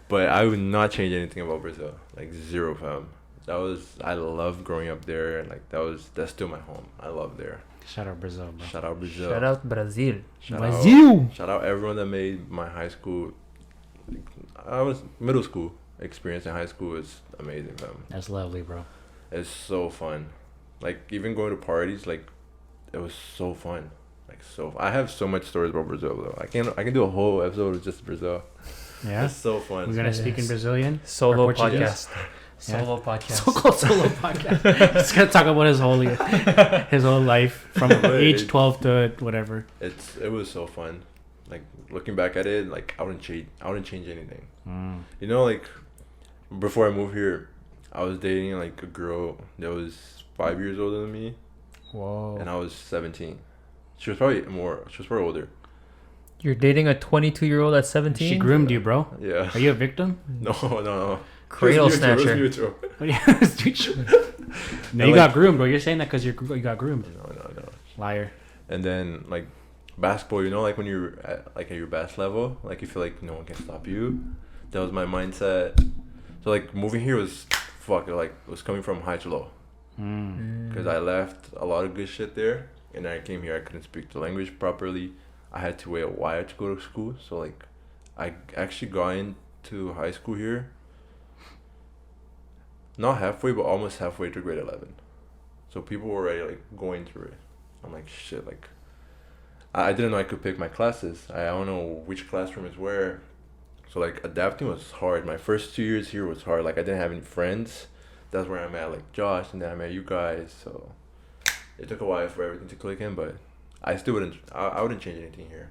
But I would not change anything about Brazil. Like zero, fam. I loved growing up there, and like that's still my home. I love there. Shout out Brazil, bro. Shout out Brazil. Shout out Brazil. Shout out everyone that made my high school. Middle school experience in high school is amazing, fam. That's lovely, bro. It's so fun. Like even going to parties, like it was so fun. I have so much stories about Brazil though. I can do a whole episode of just Brazil. Yeah. It's so fun. We're gonna speak in Brazilian. Solo Or Portuguese. podcast. Solo podcast. So-called solo podcast. He's gonna talk about his whole life from age 12 to whatever. It was so fun. Like looking back at it, like I wouldn't change anything. You know, like before I moved here, I was dating like a girl that was 5 years older than me. Whoa. And I was 17. She was probably older. You're dating a 22-year-old at 17? She groomed you, bro. Yeah. Are you a victim? No. Cradle It was snatcher. mutual. What do you- No, you got groomed, bro. You're saying that because you got groomed. No. Liar. And then like basketball, you know, like when you're at your best level, like you feel like no one can stop you. That was my mindset. So like moving here was was coming from high to low. Because I left a lot of good shit there, and I came here. I couldn't speak the language properly. I had to wait a while to go to school. So like, I actually got into high school here. Not halfway, but almost halfway to grade 11. So people were already like going through it. I'm like shit. Like, I didn't know I could pick my classes. I don't know which classroom is where. So like adapting was hard. My first 2 years here was hard. Like I didn't have any friends. That's where I met like Josh, and then I met you guys. So it took a while for everything to click in, but I still wouldn't. I wouldn't change anything here.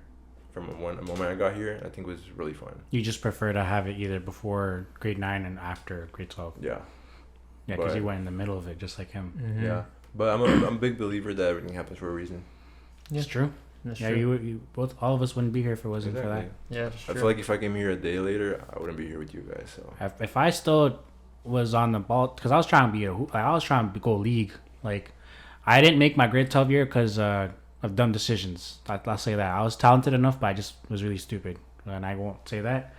From the moment I got here, I think it was really fun. You just prefer to have it either before grade 9 and after grade 12. Yeah. Yeah, because you went in the middle of it, just like him. Mm-hmm. Yeah, but I'm a big believer that everything happens for a reason. It's true. That's Yeah, true. you both, all of us wouldn't be here if it wasn't for that. Yeah, that's I true. feel like if I came here a day later, I wouldn't be here with you guys. So If I still was on the ball, because I was trying to go league. Like, I didn't make my grade 12 year because of dumb decisions. I'll say that. I was talented enough, but I just was really stupid, and I won't say that.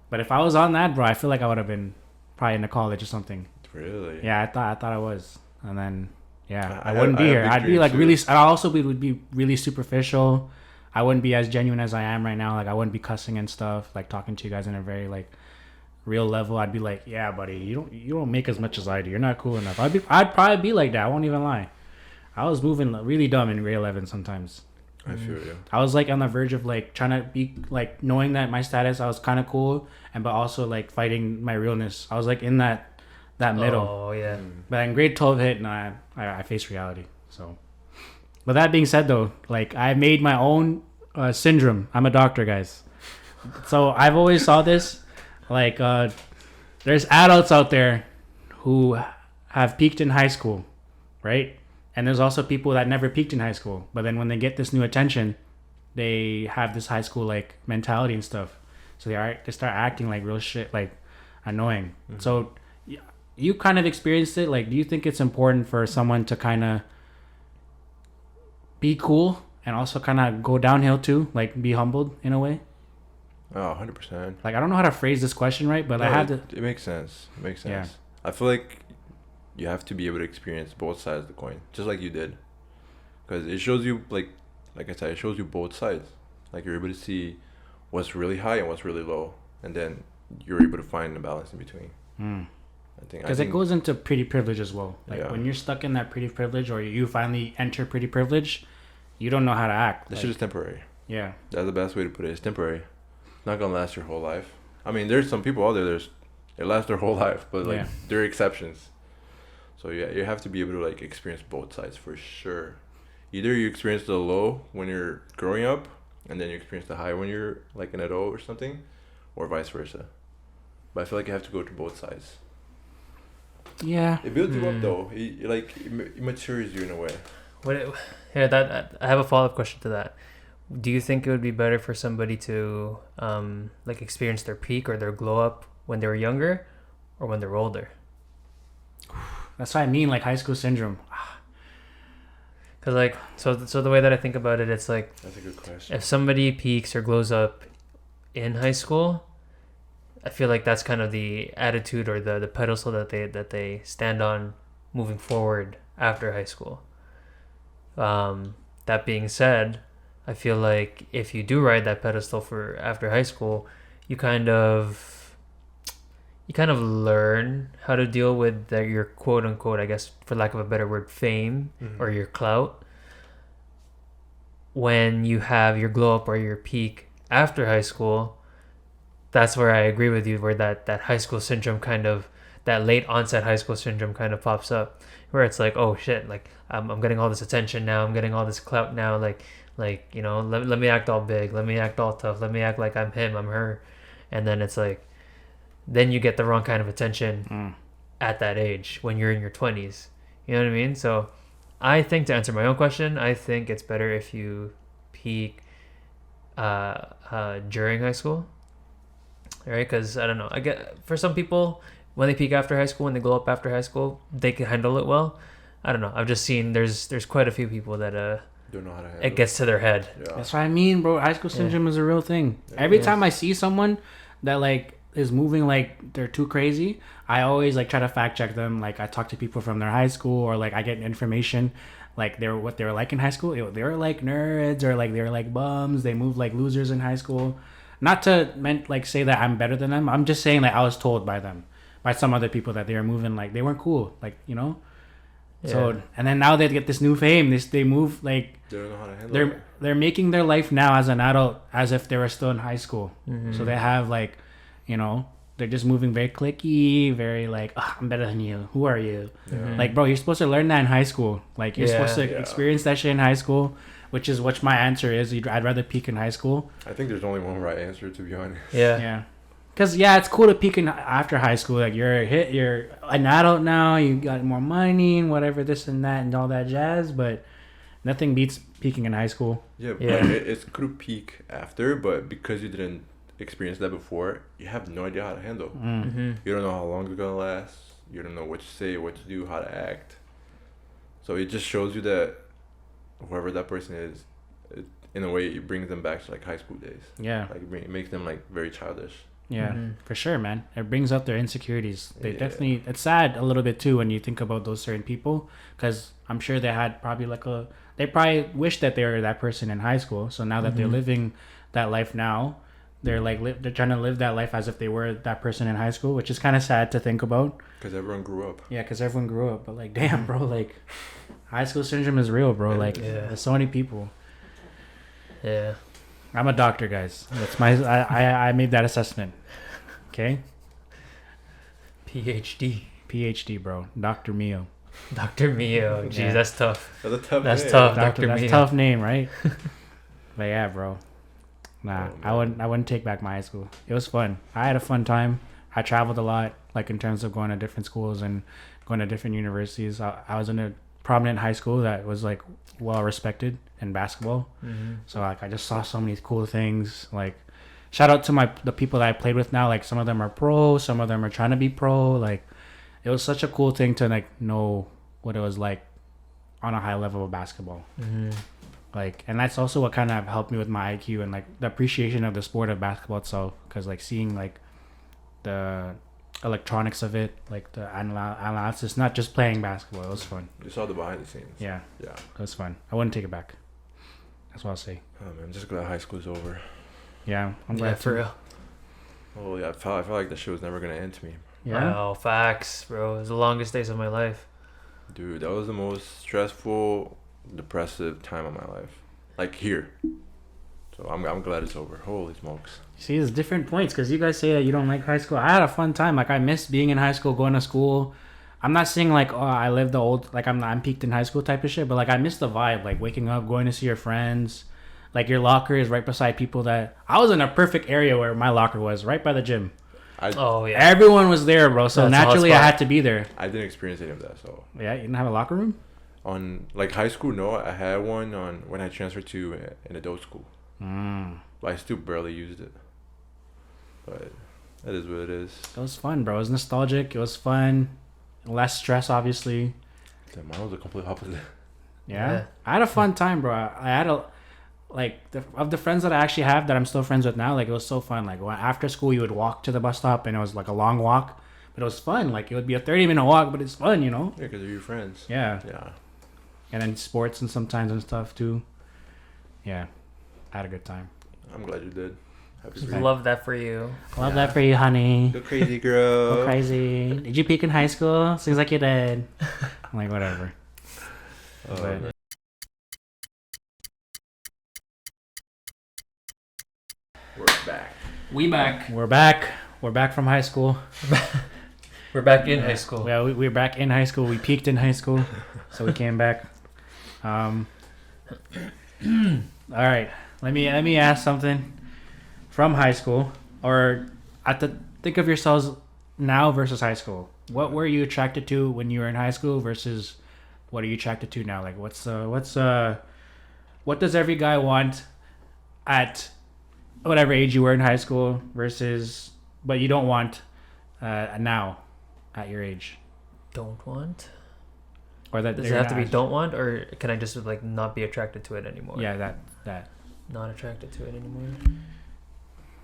But if I was on that, bro, I feel like I would have been probably in the college or something. really, Yeah, I thought I was, and then I I wouldn't have- be I here. have I'd be big like dreams, really. too. I also would be really superficial. I wouldn't be as genuine as I am right now. Like I wouldn't be cussing and stuff. Like talking to you guys in a very like real level, I'd be like, yeah, buddy, you don't make as much as I do. You're not cool enough. I'd probably be like that. I won't even lie. I was moving really dumb in grade 11 sometimes. I feel you. I was like on the verge of like trying to be like knowing that my status, I was kind of cool, but also like fighting my realness. I was like in that middle. Oh yeah. But in grade 12 hit, and I faced reality. So, but that being said, though, like I made my own syndrome. I'm a doctor, guys. So I've always saw this, like there's adults out there who have peaked in high school, right? And there's also people that never peaked in high school, but then when they get this new attention, they have this high school like mentality and stuff. So they start acting like real shit, like annoying. Mm-hmm. So you kind of experienced it. Like, do you think it's important for someone to kind of be cool and also kind of go downhill too, like be humbled in a way? Oh, 100%. Like, I don't know how to phrase this question right, but I had to. It makes sense. It makes sense. Yeah. I feel like you have to be able to experience both sides of the coin, just like you did, because it shows you like I said, it shows you both sides. Like you're able to see what's really high and what's really low, and then you're able to find the balance in between. I think because it goes into pretty privilege as well. Like when you're stuck in that pretty privilege, or you finally enter pretty privilege, you don't know how to act. This shit is temporary. Yeah, that's the best way to put it. It's temporary. It's not gonna last your whole life. I mean, there's some people out there. It lasts their whole life, but like there are exceptions. So yeah, you have to be able to like experience both sides for sure. Either you experience the low when you're growing up, and then you experience the high when you're like an adult or something, or vice versa. But I feel like you have to go to both sides. Yeah. It builds you up though. It matures you in a way. I have a follow-up question to that. Do you think it would be better for somebody to like experience their peak or their glow up when they were younger, or when they're older? That's what I mean, like high school syndrome. Cause like so the way that I think about it, it's like, that's a good question. If somebody peaks or glows up in high school, I feel like that's kind of the attitude or the pedestal that they stand on moving forward after high school. That being said, I feel like if you do ride that pedestal for after high school, you kind of learn how to deal with your quote unquote, I guess for lack of a better word, fame or your clout. When you have your glow up or your peak after high school, that's where I agree with you, where that high school syndrome that late onset high school syndrome kind of pops up, where it's like, oh shit, like I'm getting all this attention now, I'm getting all this clout now, like you know, let me act all big, let me act all tough, let me act like I'm him, I'm her. And then it's like, then you get the wrong kind of attention at that age when you're in your 20s. You know what I mean? So I think, to answer my own question, I think it's better if you peak during high school, right? Because I don't know, I get, for some people, when they peak after high school, when they glow up after high school, they can handle it well. I don't know, I've just seen there's quite a few people that don't know how to handle it gets to their head. That's what I mean, bro. High school syndrome is a real thing. Every time I see someone that like is moving like they're too crazy, I always like try to fact check them. Like I talk to people from their high school, or like I get information like what they were like in high school. They were like nerds, or like they were like bums. They moved like losers in high school. Not to say that I'm better than them. I'm just saying like I was told by some other people that they were moving like they weren't cool, like, you know. So and then now they get this new fame. They move like they don't know how to handle it. They're making their life now as an adult as if they were still in high school. So they have like, you know, they're just moving very cliquey, very like, oh, I'm better than you. Who are you? Like, bro, you're supposed to learn that in high school. Like, you're supposed to experience that shit in high school, which is what my answer is. I'd rather peak in high school. I think there's only one right answer, to be honest. Yeah. Because, it's cool to peak after high school. Like, you're an adult now. You got more money and whatever, this and that and all that jazz. But nothing beats peaking in high school. Yeah. It's cool to peak after, but because you didn't experience that before, you have no idea how to handle. You don't know how long it's gonna last. You don't know what to say, what to do, how to act. So it just shows you that whoever that person is, in a way, it brings them back to like high school days. Like it makes them like very childish. For sure, man. It brings out their insecurities. They definitely. It's sad a little bit too when you think about those certain people, because I'm sure they had probably they probably wish that they were that person in high school. So now that they're living that life now, they're like they're trying to live that life as if they were that person in high school, which is kind of sad to think about. Because everyone grew up. Yeah, because everyone grew up. But like, damn, bro, like high school syndrome is real, bro. Like, there's so many people. Yeah. I'm a doctor, guys. That's my. I made that assessment. Okay. PhD, bro. Dr. Mio. Dr. Mio. Geez, that's tough. That's a tough That's name. tough. Doctor, that's Mio. a tough name, right? But yeah, bro. Nah, Oh, I wouldn't take back my high school. It was fun. I had a fun time. I traveled a lot, like in terms of going to different schools and going to different universities. I was in a prominent high school that was like well respected in basketball. Mm-hmm. So like I just saw so many cool things. Like shout out to the people that I played with now. Like some of them are pro, some of them are trying to be pro. Like it was such a cool thing to like know what it was like on a high level of basketball. Mm-hmm. Like, and that's also what kind of helped me with my IQ and like the appreciation of the sport of basketball itself. Because like seeing like the electronics of it, like the analysis, not just playing basketball. It was fun. You saw the behind the scenes. Yeah, Yeah. it was fun. I wouldn't take it back. That's what I'll say. Oh man, I'm just glad high school's over. Yeah, I'm glad for too. real. Oh yeah, I felt like the shit was never gonna end to me. Yeah. Oh, facts, bro. It was the longest days of my life. Dude, that was the most stressful, depressive time of my life. Like here. So I'm glad it's over. Holy smokes. See, it's different points because you guys say that you don't like high school. I had a fun time. Like I missed being in high school, going to school. I'm not saying like, oh, I lived the old, like I'm peaked in high school type of shit, but like I miss the vibe, like waking up, going to see your friends. Like your locker is right beside people that I was in a perfect area where my locker was, right by the gym. Oh yeah. Everyone was there, bro. So That's a hot naturally, I spot. had to be there. I didn't experience any of that, so Yeah, you didn't have a locker room? on like high school, no, I had one on when I transferred to an adult school. But I still barely used it. But that is what it is. It was fun, bro. It was nostalgic. It was fun. Less stress, obviously. Damn, mine was the complete opposite. Yeah. I had a fun time, bro. I had a like of the friends that I actually have that I'm still friends with now. Like it was so fun. Like after school, you would walk to the bus stop, and it was like a long walk, but it was fun. Like it would be a 30-minute walk, but it's fun, you know. Yeah, because they're your friends. Yeah. Yeah. And then sports and sometimes and stuff too. Yeah, I had a good time. I'm glad you did. Happy Just for you. love that for you. Love that for you, honey. Go crazy, girl. Go crazy. Did you peak in high school? Seems like you did. I'm like, whatever. Oh, But- man. We're back. We're back. We're back from high school. We're back in high school. Yeah, we're back in high school. We peaked in high school, so we came back. All right. Let me ask something from high school, or think of yourselves now versus high school. What were you attracted to when you were in high school versus what are you attracted to now? Like, what does every guy want at whatever age you were in high school versus, but you don't want now at your age? Don't want? Or that Does it have to be don't want, or can I just like not be attracted to it anymore? Yeah, that. Not attracted to it anymore.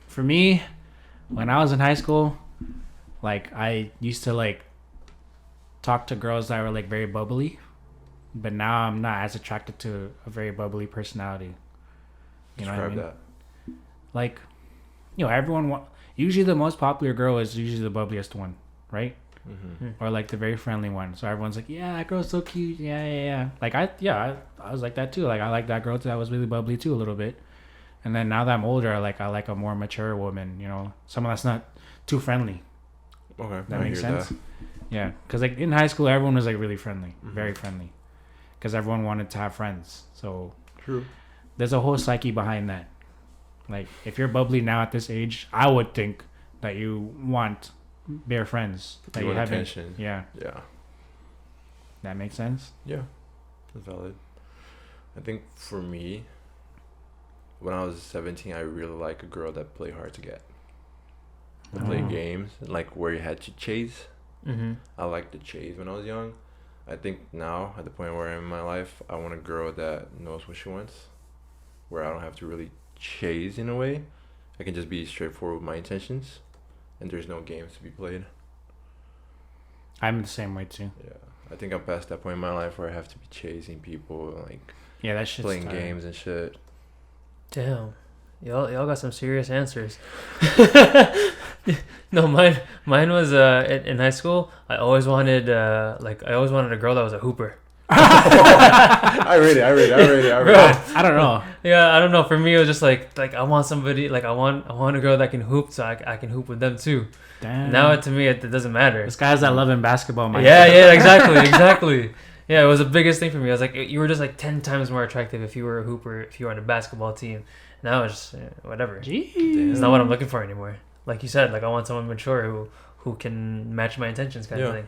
For me, when I was in high school, like I used to like talk to girls that were like very bubbly, but now I'm not as attracted to a very bubbly personality. You know what I Describe mean? that. Like, you know, usually the most popular girl is usually the bubbliest one, right? Mm-hmm. Or like the very friendly one. So everyone's like, yeah, that girl's so cute. Yeah. Like I was like that too. Like I like that girl that was really bubbly too a little bit. And then now that I'm older, I like a more mature woman. You know, someone that's not too friendly. Okay, That I makes hear sense. that. Yeah, because like in high school, everyone was like really friendly, Mhm. very friendly, because everyone wanted to have friends. So True. there's a whole psyche behind that. Like if you're bubbly now at this age, I would think that you want bare friends that You you want haven't. attention. Yeah, Yeah. that makes sense. Yeah. That's valid. I think for me, when I was 17, I really like a girl that played hard to get. That played Oh. games, like where you had to chase. Mm-hmm. I liked the chase when I was young. I think now, at the point where I am in my life, I want a girl that knows what she wants, where I don't have to really chase in a way. I can just be straightforward with my intentions, and there's no games to be played. I'm the same way too. Yeah, I think I'm past that point in my life where I have to be chasing people, like Yeah, that shit's playing tiring. games and shit. Damn. Y'all got some serious answers. No, mine was in high school. I always wanted a girl that was a hooper. I read it. I don't know. Yeah, I don't know. For me, it was just like I want somebody like I want a girl that can hoop, so I can hoop with them too. Damn. Now to me, it doesn't matter. This guy has that love in basketball mindset. Yeah, exactly. Yeah, it was the biggest thing for me. I was like, you were just like 10 times more attractive if you were a hooper, if you were on a basketball team. Now it's just whatever. Jeez. It's not what I'm looking for anymore. Like you said, like I want someone mature who can match my intentions, kind of thing.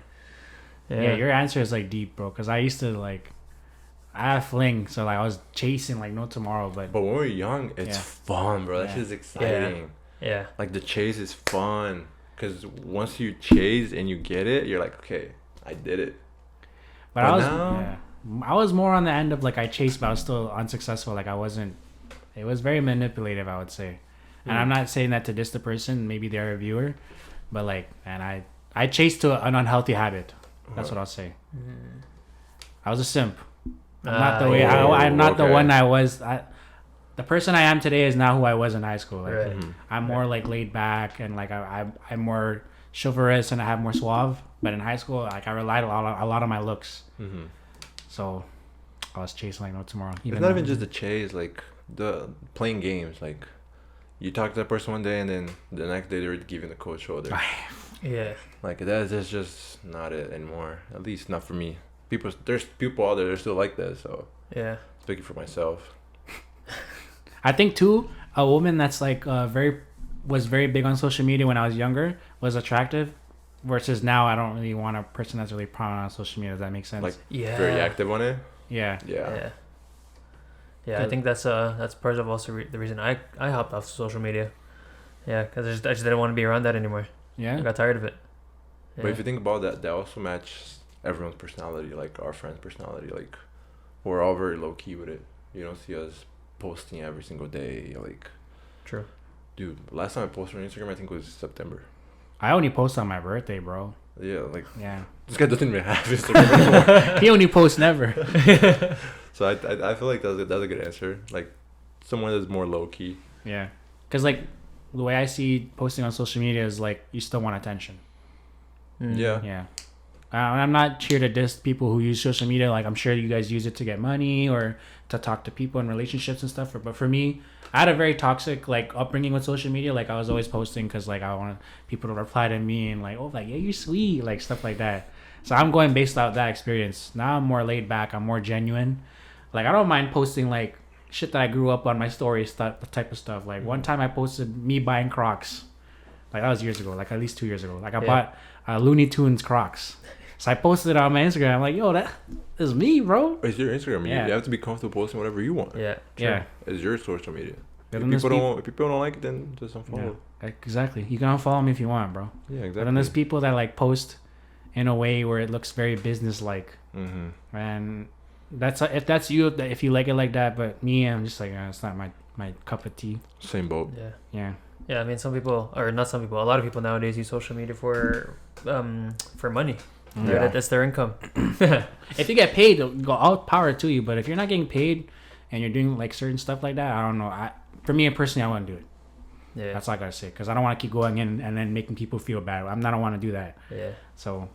Yeah, your answer is like deep, bro. Because I used to like, I had fling, so like I was chasing like no tomorrow. But when we're young, it's fun, bro. That shit's exciting. Yeah. Like the chase is fun, because once you chase and you get it, you're like, okay, I did it. But I was more on the end of like I chased, but I was still unsuccessful. Like I wasn't. It was very manipulative, I would say. And I'm not saying that to diss the person. Maybe they're a viewer, but like, man, I chased to an unhealthy habit. That's what I'll say. I was a simp. I'm not the way. I'm not the one I was. The person I am today is not who I was in high school. Like, I'm more like laid back and like I'm more chivalrous and I have more suave. But in high school, like I relied a lot on my looks. So I was chasing like no tomorrow. It's not even just the chase, like the playing games. Like you talk to that person one day and then the next day they're giving the cold shoulder. Yeah. Like that's just not it anymore. At least not for me. There's people out there that are still like that. So yeah, speaking for myself. I think too, a woman that's like was very big on social media when I was younger was attractive, versus now I don't really want a person that's really prominent on social media. Does that make sense? Like very active on it. Yeah. I think that's part of also the reason I hopped off social media. Yeah, because I just didn't want to be around that anymore. Yeah, I got tired of it. Yeah. But if you think about that, that also matches everyone's personality, like our friend's personality. Like we're all very low key with it. You don't see us posting every single day. Like, true, dude. Last time I posted on Instagram, I think it was September. I only post on my birthday, bro. Yeah, like this guy doesn't even have Instagram anymore. He only posts never. So I feel like that's a good answer. Like someone that's more low key. Yeah, because like the way I see posting on social media is like you still want attention. Yeah. I'm not here to diss people who use social media. Like I'm sure you guys use it to get money or to talk to people in relationships and stuff. But for me, I had a very toxic like upbringing with social media. Like I was always posting because like I wanted people to reply to me and like, oh, like yeah, you're sweet, like stuff like that. So I'm going based out that experience. Now I'm more laid back. I'm more genuine. Like I don't mind posting like shit that I grew up on my stories, type of stuff. Like one time I posted me buying Crocs. Like that was years ago, like at least 2 years ago. Like I bought Looney Tunes Crocs. So I posted it on my Instagram. I'm like, yo, that is me, bro. It's your Instagram. Yeah. You have to be comfortable posting whatever you want. Yeah. True. Yeah. It's your social media. If people don't like it, then just unfollow. Yeah, exactly. You can unfollow me if you want, bro. Yeah, exactly. But then there's people that like post in a way where it looks very business-like. And if that's you, if you like it like that. But me, I'm just like, it's not my cup of tea. Same boat. Yeah. Yeah, I mean, some people, or not some people, a lot of people nowadays use social media for money. Yeah. That's their income. If you get paid, go all power to you. But if you're not getting paid and you're doing like certain stuff like that, I don't know. For me personally, I wouldn't do it. Yeah, that's all I gotta say. Because I don't want to keep going in and then making people feel bad. I don't want to do that. Yeah. So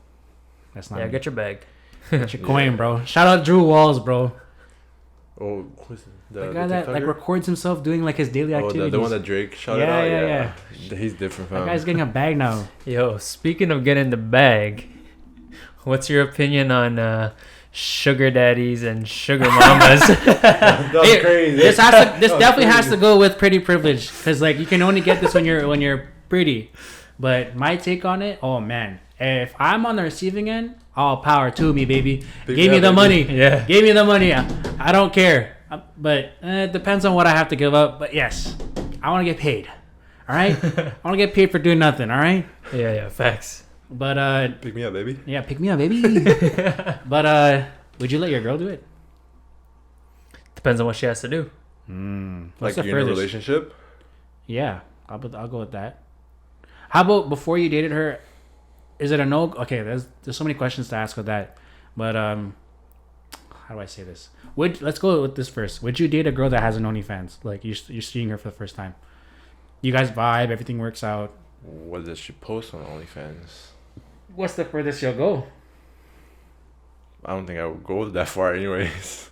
that's not. Yeah, get your bag. Get your coin, bro. Shout out Drew Walls, bro. Oh, who's the guy that like records himself doing like his daily activities. The one that Drake shouted out. Yeah. He's different. That guy's getting a bag now. Yo, speaking of getting the bag, what's your opinion on sugar daddies and sugar mamas? That's crazy. This definitely has to go with pretty privilege, because like you can only get this when you're pretty. But my take on it, oh man, if I'm on the receiving end, all power to me, baby. Give me the money. Yeah. Give me the money. I don't care. But it depends on what I have to give up. But yes, I want to get paid. All right? I want to get paid for doing nothing. All right? Yeah, facts. But pick me up, baby. Yeah, pick me up, baby. But would you let your girl do it? Depends on what she has to do. Like you're in a relationship? Yeah, I'll go with that. How about before you dated her? Is it a no? Okay, there's so many questions to ask with that, but how do I say this? Let's go with this first. Would you date a girl that has an OnlyFans? Like you're seeing her for the first time. You guys vibe, everything works out. What does she post on OnlyFans? What's the furthest you'll go? I don't think I would go that far, anyways.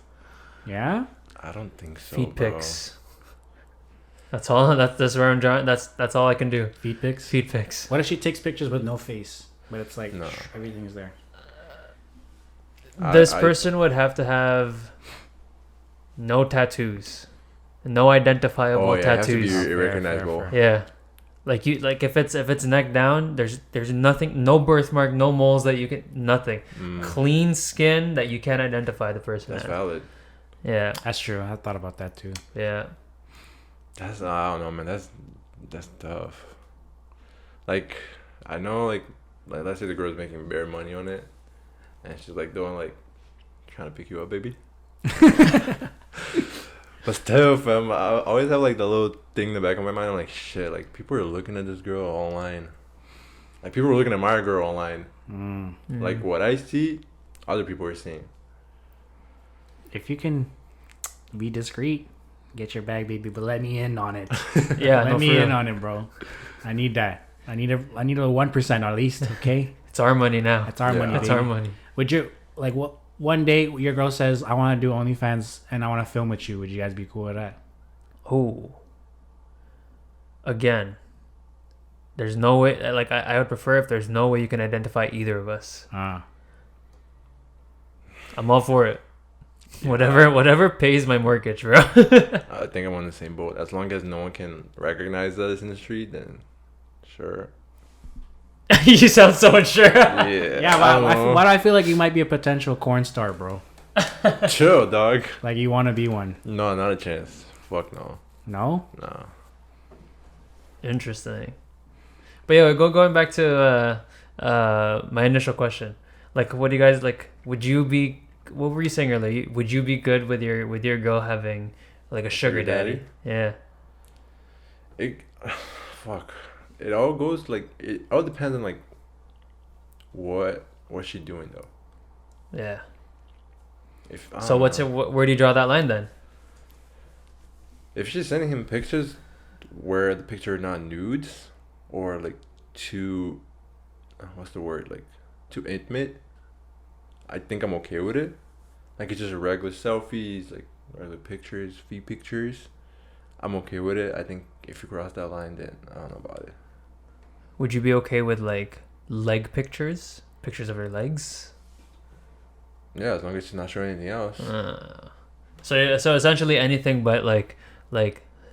Yeah. I don't think so. Feet bro. pics. That's all. That's where I'm drawing. That's all I can do. Feet pics. Feet pics. What if she takes pictures with no face, but it's like No. everything is there? This person would have to have no tattoos, no identifiable It has to be tattoos. irrecognizable. Fair. Yeah, like if it's neck down, there's nothing, no birthmark, no moles that you can, nothing. Clean skin that you can't identify the person. That's as. valid. Yeah, That's true. I thought about that too. yeah. That's I don't know, man. That's tough. Like I know, like let's say the girl's making bare money on it, and she's like doing like trying to pick you up, baby. But still, fam, I always have like the little thing in the back of my mind. I'm like, shit, like people are looking at this girl online. Like people are looking at my girl online. Like what I see, other people are seeing. If you can be discreet, get your bag, baby, but let me in on it. Yeah, let no, me for in real. on it, bro. I need that. I need a 1% at least. Okay, It's our money now. it's our Yeah. money. It's Baby. our money. Would you like what? One day your girl says, "I want to do OnlyFans and I want to film with you." Would you guys be cool with that? Oh. Again, there's no way. Like I would prefer if there's no way you can identify either of us. I'm all for it. Whatever pays my mortgage, bro. I think I'm on the same boat. As long as no one can recognize us in the street, then sure. You sound so unsure. Yeah. Yeah, why do I feel like you might be a potential corn star, bro? Chill, dog. Like you want to be one? No, not a chance. Fuck no. No. No. Interesting. But yeah, going back to my initial question. Like, what do you guys like? Would you be? What were you saying earlier? Would you be good with your girl having like a sugar daddy? Yeah. Fuck. It all goes like it all depends on like what's she doing though. Yeah. If So where do you draw that line then? if she's sending him pictures where the picture are not nudes or like too what's the word, like too intimate, I think I'm okay with it. Like it's just regular selfies, like regular pictures, feet pictures, I'm okay with it. I think if you cross that line, then I don't know about it. Would you be okay with like leg pictures of her legs? Yeah, as long as she's not showing anything else. So essentially anything but like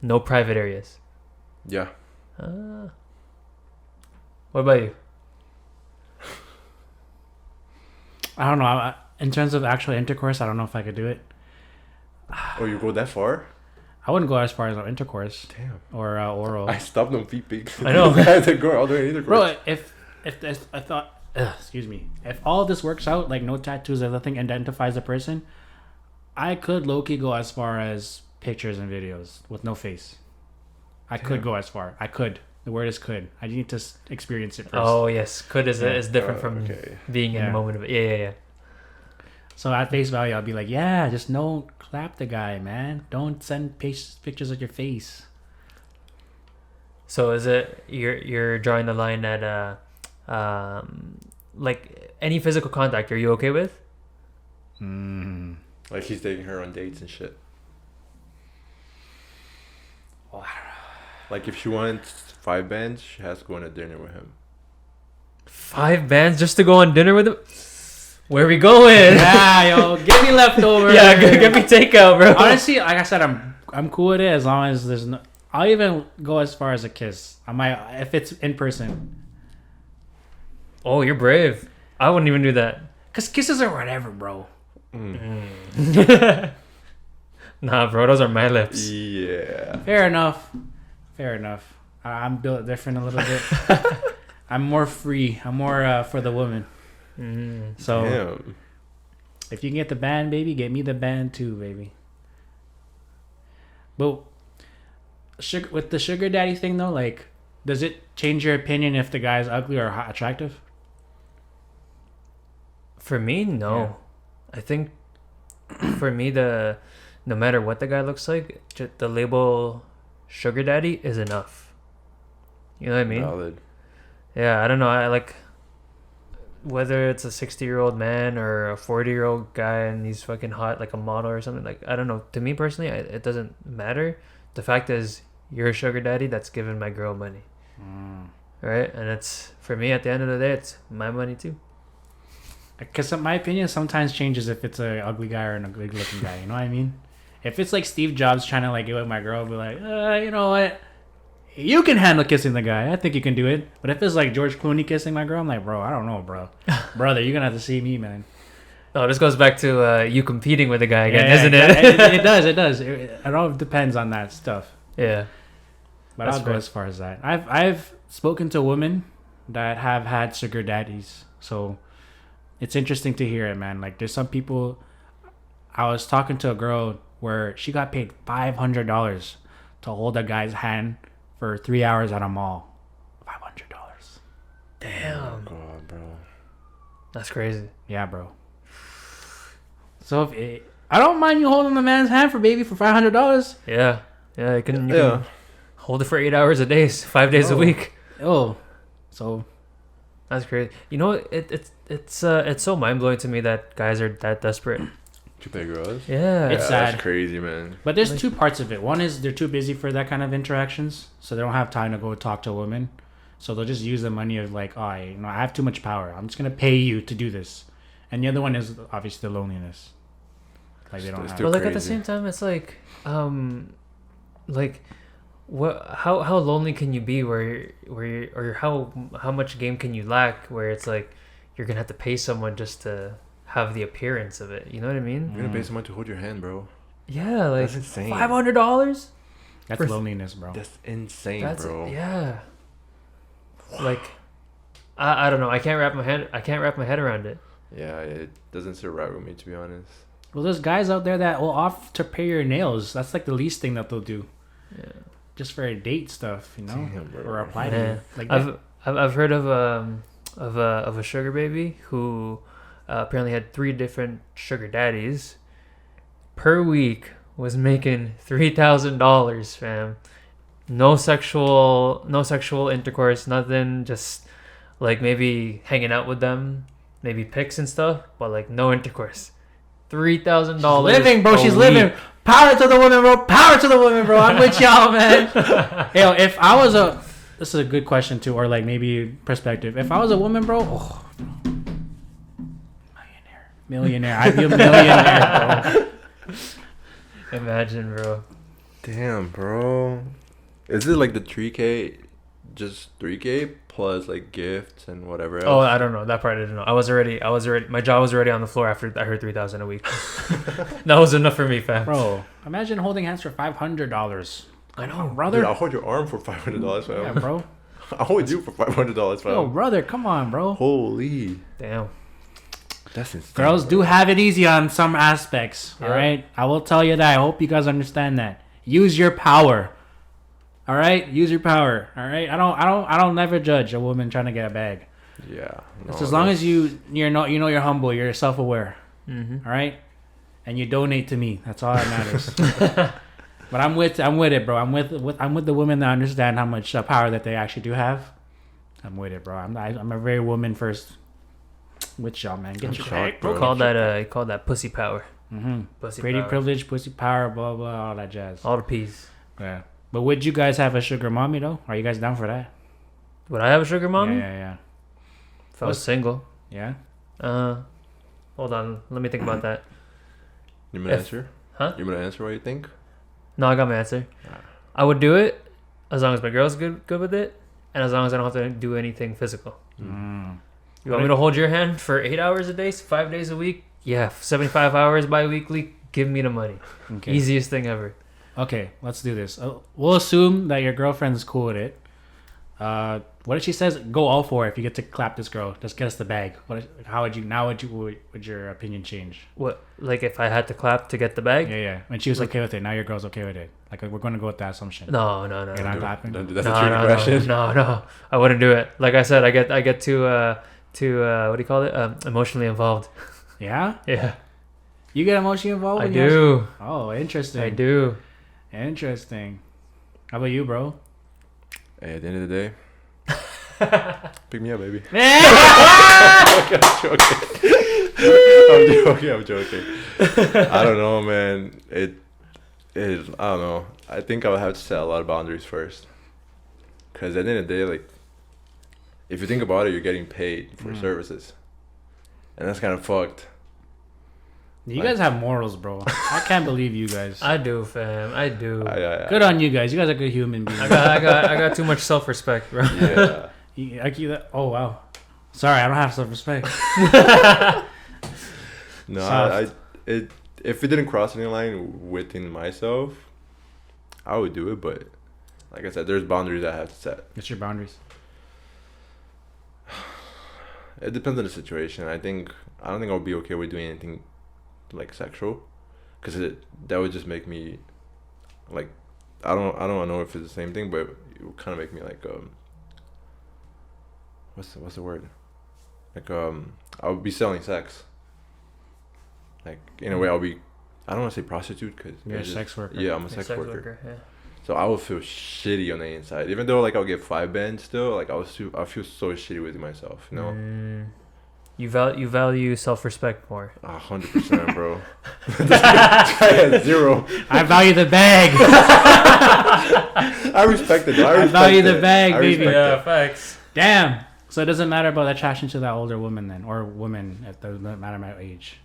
no private areas. Yeah. What about you? I don't know. In terms of actual intercourse, I don't know if I could do it. Oh, you go that far? I wouldn't go as far as intercourse Damn. or oral. I stopped on feet pics. I know. I had to go all the way either. Bro, if I thought, excuse me, if all of this works out, like no tattoos, if nothing identifies the person, I could low-key go as far as pictures and videos with no face. I could go as far. I could. The word is could. I need to experience it first. Oh yes, could is different from okay. being in the moment of it. Yeah. So at face value, I'll be like, yeah, just don't clap the guy, man. Don't send pictures of your face. So is it you're drawing the line at like any physical contact? Are you okay with? Like he's taking her on dates and shit. Well, I don't know. Like if she wants 5 bands, she has to go on a dinner with him. 5 bands just to go on dinner with him? Where we going? Yeah, yo, give me leftovers. Yeah, give me takeout, bro. Honestly, like I said, I'm cool with it as long as there's no. I'll even go as far as a kiss. I might if it's in person. Oh, you're brave. I wouldn't even do that. Cause kisses are whatever, bro. Nah, bro, those are my lips. Yeah. Fair enough. I'm built different a little bit. I'm more free. I'm more for the woman. So Damn. if you can get the band, baby, get me the band too, baby. But with the sugar daddy thing though, like, does it change your opinion if the guy's ugly or attractive? For me, no. I think for me, no matter what the guy looks like, the label sugar daddy is enough. You know what I mean? Valid. Yeah, I don't know. I like whether it's a 60-year-old man or a 40-year-old guy and he's fucking hot like a model or something. Like, I don't know. To me personally, it doesn't matter. The fact is, you're a sugar daddy that's giving my girl money. Right? And it's, for me, at the end of the day, it's my money too. Because my opinion sometimes changes if it's an ugly guy or an ugly looking guy. You know what I mean? If it's like Steve Jobs trying to like get with my girl, I'll be like, you know what? You can handle kissing the guy. I think you can do it. But if it's like George Clooney kissing my girl, I'm like, bro, I don't know, bro. Brother, you're going to have to see me, man. Oh, this goes back to you competing with a guy again, isn't it? It does. It all depends on that stuff. Yeah. But I'll go as far as that. I've spoken to women that have had sugar daddies. So it's interesting to hear it, man. Like, there's some people... I was talking to a girl where she got paid $500 to hold a guy's hand for 3 hours at a mall. $500. Damn. Oh God, bro. That's crazy. Yeah, bro. So I don't mind you holding the man's hand for $500. Yeah. Yeah, you can hold it for 8 hours a day, 5 days a week. Oh. So that's crazy. You know, it's so mind blowing to me that guys are that desperate. To pay girls? Yeah. It's sad. That's crazy, man. But there's two parts of it. One is they're too busy for that kind of interactions, so they don't have time to go talk to a woman. So they'll just use the money of like, I have too much power. I'm just gonna pay you to do this. And the other one is obviously the loneliness. Like they don't have. But like at the same time, it's like, like, what? How lonely can you be or how much game can you lack where it's like you're gonna have to pay someone just to have the appearance of it? You know what I mean? You're gonna pay someone to hold your hand, bro. Yeah, like that's insane. $500. That's loneliness, bro. That's insane, bro. Yeah. Like, I don't know. I can't wrap my head around it. Yeah, it doesn't sit right with me, to be honest. Well, there's guys out there that will offer to pay your nails. That's like the least thing that they'll do. Yeah. Just for a date stuff, you know, Damn, or apply to you. Like I've heard of a sugar baby who apparently had 3 different sugar daddies. Per week was making $3,000, fam. No sexual intercourse, nothing. Just like maybe hanging out with them, maybe pics and stuff, but like no intercourse. $3,000. Living, bro. She's living. Power to the women, bro. Power to the women, bro. I'm with y'all, man. Yo, if I was this is a good question too, or like maybe perspective. If I was a woman, bro, millionaire. I'd be a millionaire, bro. Imagine, bro. Damn, bro. Is it like the 3K, just 3K plus like gifts and whatever else? Oh, I don't know. That part I didn't know. I was already. My jaw was already on the floor after I heard $3,000 a week. That was enough for me, fam. Bro, imagine holding hands for $500. I know, brother. Dude, I'll hold your arm for $500, fam. Yeah, bro. I'll hold you for $500, fam. Yo, brother, come on, bro. Holy. Damn. That's insane. Girls do have it easy on some aspects. Yeah. All right, I will tell you that. I hope you guys understand that. Use your power. All right, use your power. All right, I don't never judge a woman trying to get a bag. Yeah. It's as long as you're not, you're humble, you're self-aware. Mm-hmm. All right, and you donate to me. That's all that matters. But I'm with it, bro. I'm with the women that understand how much power that they actually do have. I'm with it, bro. I'm a very woman first. With y'all, man. Get your bag, bro. He called that pussy power. Mm-hmm. Pussy Pretty power. privilege, pussy power, blah blah, all that jazz. All the P's. Yeah. But would you guys have a sugar mommy though? Are you guys down for that? Would I have a sugar mommy? Yeah. If I was single. Yeah. Hold on. Let me think about that. You gonna answer? Huh? You gonna answer what you think? No, I got my answer. I would do it as long as my girl's good with it, and as long as I don't have to do anything physical. You want me to hold your hand for 8 hours a day, 5 days a week? Yeah, 75 hours bi-weekly. Give me the money. Okay. Easiest thing ever. Okay, let's do this. We'll assume that your girlfriend's cool with it. What if she says go all for it if you get to clap this girl? Just get us the bag. Would your opinion change? What, like if I had to clap to get the bag? Yeah. When she was okay with it, now your girl's okay with it. Like we're gonna go with that assumption. No. You're not clapping. Don't do that. That's a tricky question. No. I wouldn't do it. Like I said, I get too what do you call it? Emotionally involved. Yeah. Yeah. You get emotionally involved? I when you have- do. Oh, interesting. I do. Interesting. How about you, bro? Hey, at the end of the day, pick me up, baby. I'm I'm joking. I don't know, man. I don't know. I think I would have to set a lot of boundaries first. Because at the end of the day, like, if you think about it, you're getting paid for services. And that's kind of fucked. You guys have morals, bro. I can't believe you guys. I do, fam. I do. Good on you guys. You guys are good human beings. I got too much self-respect, bro. Yeah. Oh, wow. Sorry, I don't have self-respect. No, if it didn't cross any line within myself, I would do it. But like I said, there's boundaries I have to set. What's your boundaries? It depends on the situation. I don't think I would be okay with doing anything like sexual, because that would just make me like, I don't know if it's the same thing, but it would kind of make me like what's the word, like I would be selling sex, like in a way. I don't want to say prostitute, because You're a sex worker. Yeah, I'm a sex worker. Yeah. So I would feel shitty on the inside, even though like I'll get 5 bands still. Like I feel so shitty with myself, you know. You value self-respect more. 100%, bro. This guy has 0. I value the bag. I respect it. I value the bag, baby. Yeah, facts. Damn. So it doesn't matter about attraction to that older woman then, or woman. It doesn't matter my age.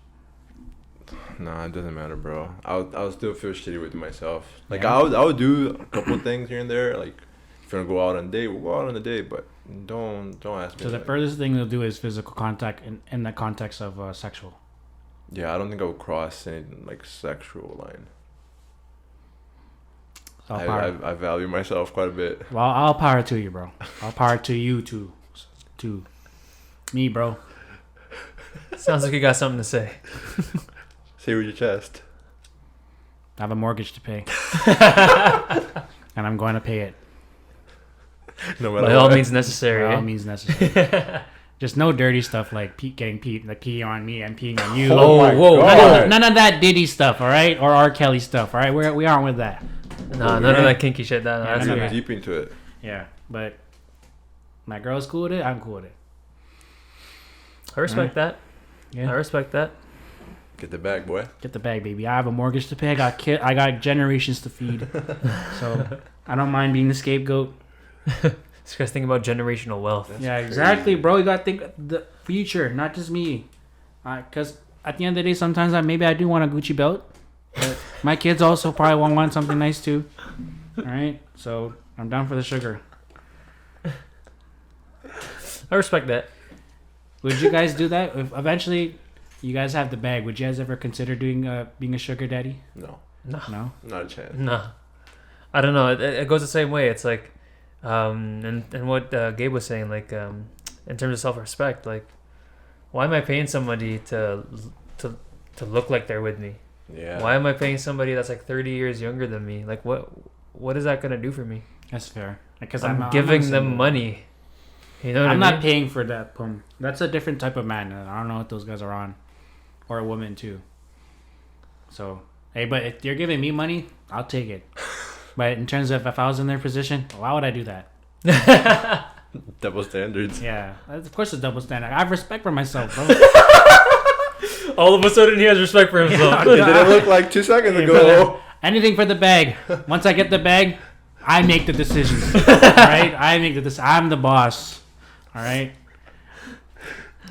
Nah, it doesn't matter, bro. I'll still feel shitty with myself. Like Yeah. I would do a couple things here and there. Like if you wanna go out on a date, we'll go out on a date. But don't ask me. So the like, furthest thing they'll do is physical contact in the context of sexual. yeah, I don't think I would cross any like sexual line. I value myself quite a bit. Well, I'll power to you, bro. I'll power to you too. To me, bro. Sounds like you got something to say. Say with your chest. I have a mortgage to pay. And I'm going to pay it. No matter By all what. means necessary. By all eh? means necessary. Just no dirty stuff like getting pee on me and peeing on you. Oh my whoa, God. None of that Diddy stuff, all right? Or R. Kelly stuff, all right? We aren't with that. Nah, none of that kinky shit. Yeah, That's none of weird. that. Deep into it. Yeah, but my girl's cool with it. I'm cool with it. I respect that. Yeah. I respect that. Get the bag, boy. Get the bag, baby. I have a mortgage to pay. I got generations to feed. So I don't mind being the scapegoat. This guy's thinking about generational wealth. That's yeah, crazy. exactly, bro. You gotta think the future, not just me. Because at the end of the day, sometimes maybe I do want a Gucci belt. But my kids also probably want something nice too. All right, so I'm down for the sugar. I respect that. Would you guys do that if eventually you guys have the bag? Would you guys ever consider doing being a sugar daddy? No, No. not a chance. Nah. I don't know. It goes the same way. It's like, and what Gabe was saying, like, in terms of self-respect, like, why am I paying somebody to look like they're with me? Yeah. Why am I paying somebody that's like 30 years younger than me? Like, what is that gonna do for me? That's fair. Because I'm giving them single. money. You know what I'm I mean? not paying for that. Boom. That's a different type of man. I don't know what those guys are on, or a woman too. So hey, but if you're giving me money, I'll take it. But in terms of if I was in their position, why would I do that? Double standards. Yeah, of course it's double standard. I have respect for myself, bro. All of a sudden, he has respect for himself. It didn't look like 2 seconds Hey, ago. brother, anything for the bag. Once I get the bag, I make the decisions. All right, I make the decision. I'm the boss. All right,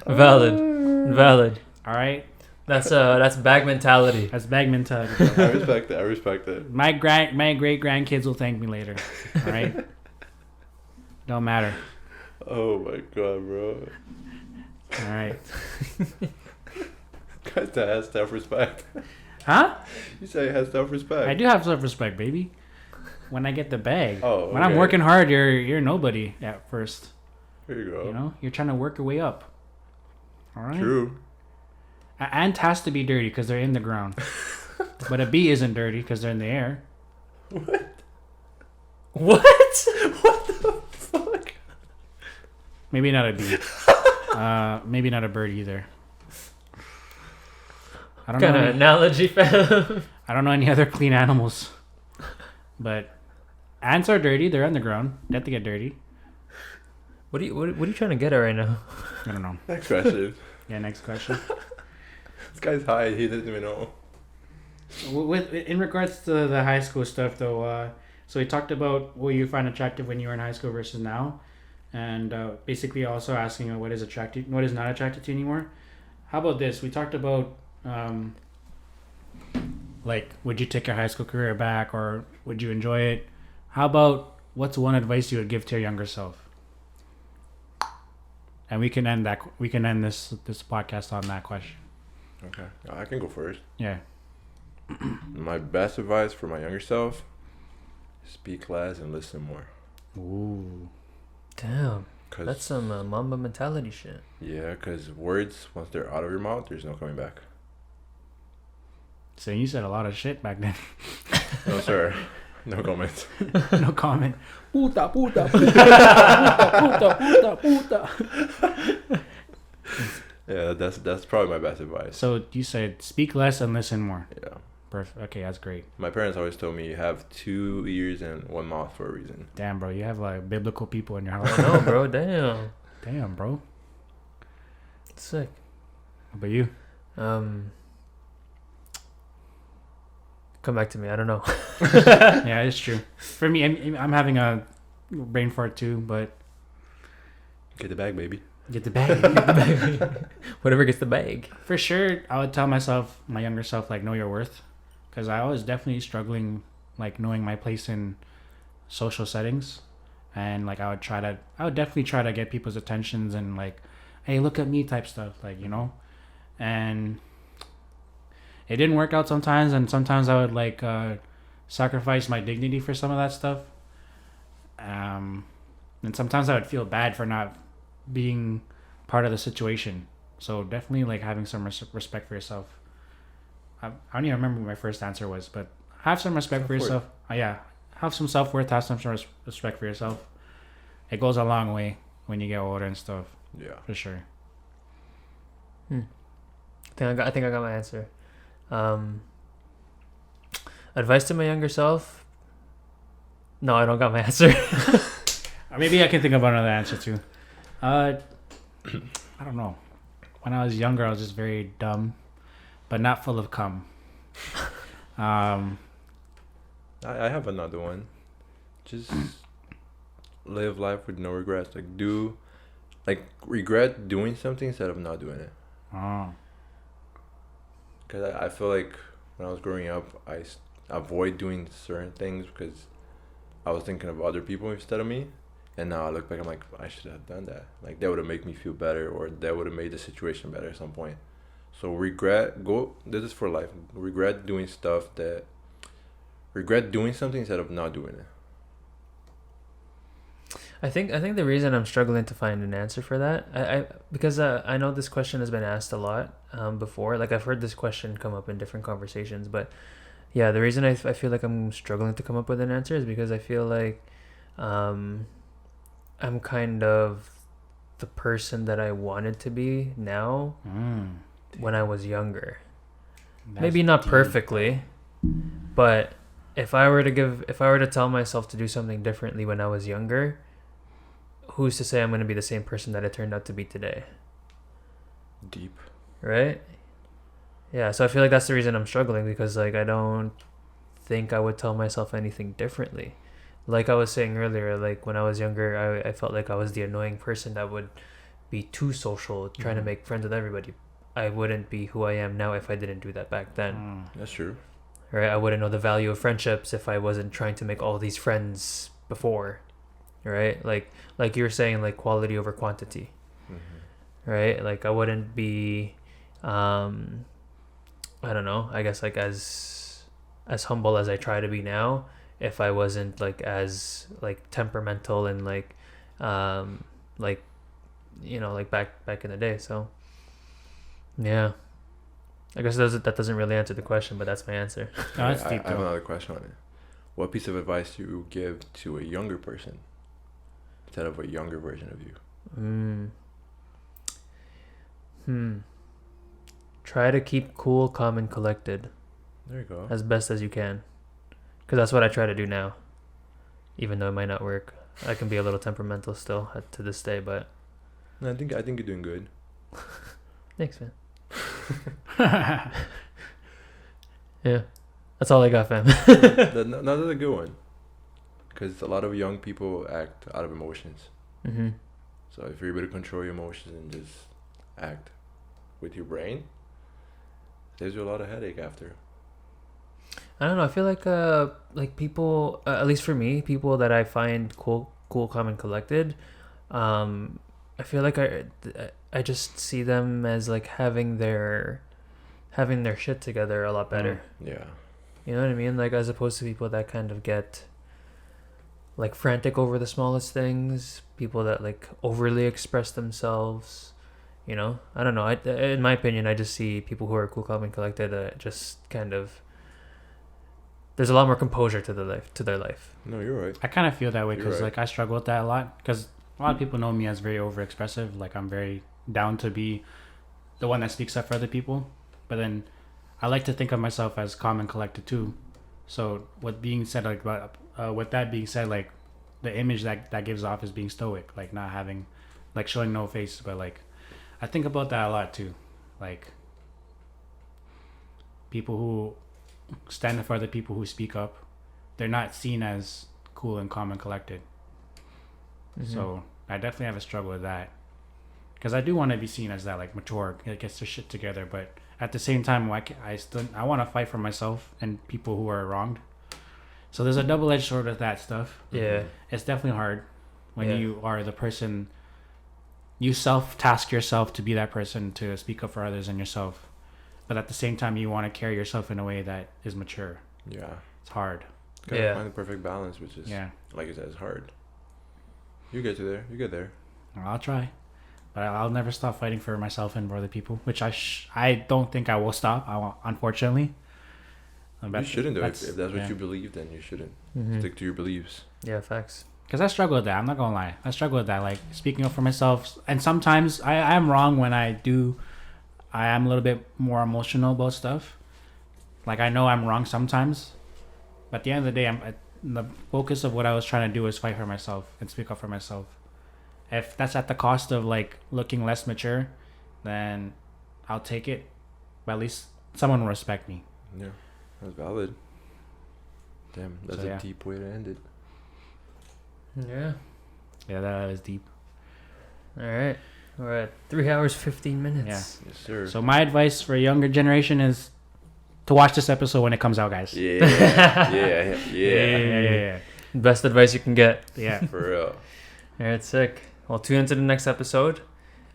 Valid. all right. That's bag mentality. That's bag mentality. Bro. I respect it. My great grandkids will thank me later. All right, don't matter. Oh my god, bro. All right, Guys that has self-respect. huh? You say it has self-respect. I do have self-respect, baby. When I get the bag. Oh, When I'm okay. working hard, you're nobody at first. Here you go. You know, you're trying to work your way up. All right. True. An ant has to be dirty because they're in the ground, but a bee isn't dirty because they're in the air. What? Fuck. Maybe not a bee. Maybe not a bird either. I don't Kind know of any, analogy, fam. I don't know any other clean animals. But ants are dirty. They're underground. They have to get dirty. What are you trying to get at right now? I don't know. Next question. Yeah, next question. This guy's high. He doesn't even know. In regards to the high school stuff, though, so we talked about what you find attractive when you were in high school versus now, and basically also asking what is attractive, what is not attracted to you anymore. How about this? We talked about like, would you take your high school career back, or would you enjoy it? How about what's one advice you would give to your younger self? And we can end that. We can end this podcast on that question. Okay, I can go first. Yeah. My best advice for my younger self: speak less and listen more. Ooh. Damn. That's some Mamba mentality shit. Yeah, because words, once they're out of your mouth, there's no coming back. So you said a lot of shit back then. No, sir. No comment. No comment. Puta, puta, puta, puta, puta, puta. Yeah, that's probably my best advice. So you said speak less and listen more. Yeah. Perfect. Okay, that's great. My parents always told me you have 2 ears and 1 mouth for a reason. Damn, bro, you have like biblical people in your house. I know, bro. Damn. Damn, bro. Sick. How about you? Come back to me. I don't know. Yeah, it's true. For me, I'm having a brain fart too, but Get the bag, baby. get the bag. Get the bag. Whatever gets the bag. For sure, I would tell myself, my younger self, like, know your worth. Because I was definitely struggling, like, knowing my place in social settings. And, like, I would definitely try to get people's attentions and, like, hey, look at me type stuff, like, you know? And it didn't work out sometimes. And sometimes I would, like, sacrifice my dignity for some of that stuff. And sometimes I would feel bad for not being part of the situation. So definitely, like, having some respect for yourself. I don't even remember what my first answer was, but have some respect for yourself. Yeah, have some self-worth, have some respect for yourself. It goes a long way when you get older and stuff. Yeah. For sure. I think I got my answer. Advice to my younger self? No, I don't got my answer. Or maybe I can think of another answer too. I don't know. When I was younger, I was just very dumb, but not full of cum. I have another one. Just live life with no regrets. Regret doing something instead of not doing it. Oh. Because I feel like when I was growing up, I avoid doing certain things because I was thinking of other people instead of me. And now I look back, I'm like, I should have done that. Like, that would have made me feel better, or that would have made the situation better at some point. So this is for life. Regret doing something instead of not doing it. I think the reason I'm struggling to find an answer for that, because I know this question has been asked a lot before. Like, I've heard this question come up in different conversations, but yeah, the reason I feel like I'm struggling to come up with an answer is because I feel like I'm kind of the person that I wanted to be now when I was younger. Maybe not deep. Perfectly, but if I were to tell myself to do something differently when I was younger, who's to say I'm going to be the same person that I turned out to be today? Deep. Right? Yeah, so I feel like that's the reason I'm struggling, because like I don't think I would tell myself anything differently. Like I was saying earlier, like when I was younger, I felt like I was the annoying person that would be too social, trying to make friends with everybody. I wouldn't be who I am now if I didn't do that back then. That's true. Right? I wouldn't know the value of friendships if I wasn't trying to make all these friends before. Right? Like you were saying, like quality over quantity. Mm-hmm. Right? Like I wouldn't be I don't know, I guess like as humble as I try to be now if I wasn't like as like temperamental and like you know, like back in the day. So yeah, I guess that doesn't really answer the question, but that's my answer. No, that's deep, I have another question on it. What piece of advice do you give to a younger person instead of a younger version of you? try to keep cool, calm, and collected There you go. as best as you can. Because that's what I try to do now. Even though it might not work. I can be a little temperamental still to this day, but... I think you're doing good. Thanks, man. Yeah. That's all I got, fam. That's a good one. Because a lot of young people act out of emotions. Mm-hmm. So if you're able to control your emotions and just act with your brain, saves you a lot of headache after. I don't know. I feel like people, at least for me, people that I find cool, calm, and collected, I feel like I just see them as like having their shit together a lot better. Yeah. You know what I mean? Like, as opposed to people that kind of get like frantic over the smallest things, people that like overly express themselves. You know, I don't know. In my opinion, I just see people who are cool, calm, and collected. Just kind of, there's a lot more composure to their life. No, you're right. I kind of feel that way because You're right. like I struggle with that a lot because a lot of people know me as very overexpressive. Like I'm very down to be the one that speaks up for other people, but then I like to think of myself as calm and collected too. So with being said, like with that being said, like the image that gives off is being stoic, like not having, like showing no face, but like I think about that a lot too. Like people who stand up for other people who speak up, they're not seen as cool and calm and collected. Mm-hmm. So I definitely have a struggle with that because I do want to be seen as that, like mature, that gets their shit together. But at the same time, I want to fight for myself and people who are wronged. So there's a double-edged sword with that stuff. Yeah. It's definitely hard when Yeah. you are the person. You self-task yourself to be that person to speak up for others and yourself, but at the same time, you want to carry yourself in a way that is mature. Yeah. It's hard. Gotta Yeah. find the perfect balance, which is, like you said, it's hard. You get there. I'll try, but I'll never stop fighting for myself and for other people, which I don't think I will stop. Unfortunately. You shouldn't do it. If that's what yeah. you believe, then you shouldn't. Mm-hmm. Stick to your beliefs. Yeah, facts. Because I struggle with that. I'm not going to lie. I struggle with that. Like, speaking up for myself. And sometimes I am wrong when I am a little bit more emotional about stuff. Like, I know I'm wrong sometimes. But at the end of the day, the focus of what I was trying to do is fight for myself and speak up for myself. If that's at the cost of, like, looking less mature, then I'll take it. But at least someone will respect me. Yeah, that's valid. Damn, that's So, a deep way to end it. Yeah. Yeah, that is deep. All right. We're at 3 hours, 15 minutes. Yeah. Yes, sir. So my advice for a younger generation is to watch this episode when it comes out, guys. Yeah. Best advice you can get. Yeah. For real. All right, sick. Well, tune into the next episode.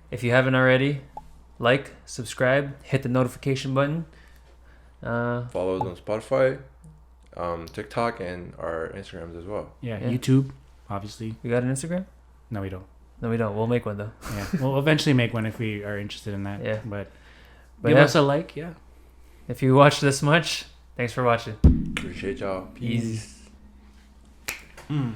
If you haven't already, like, subscribe, hit the notification button. Follow us on Spotify, TikTok, and our Instagrams as well. Yeah, Yeah. YouTube, obviously. We got an Instagram? No, we don't. No, we don't. We'll make one, though. Yeah, we'll eventually make one if we are interested in that. Yeah. But But give us a like, yeah. if you watch this much, thanks for watching. Appreciate y'all. Peace. Peace.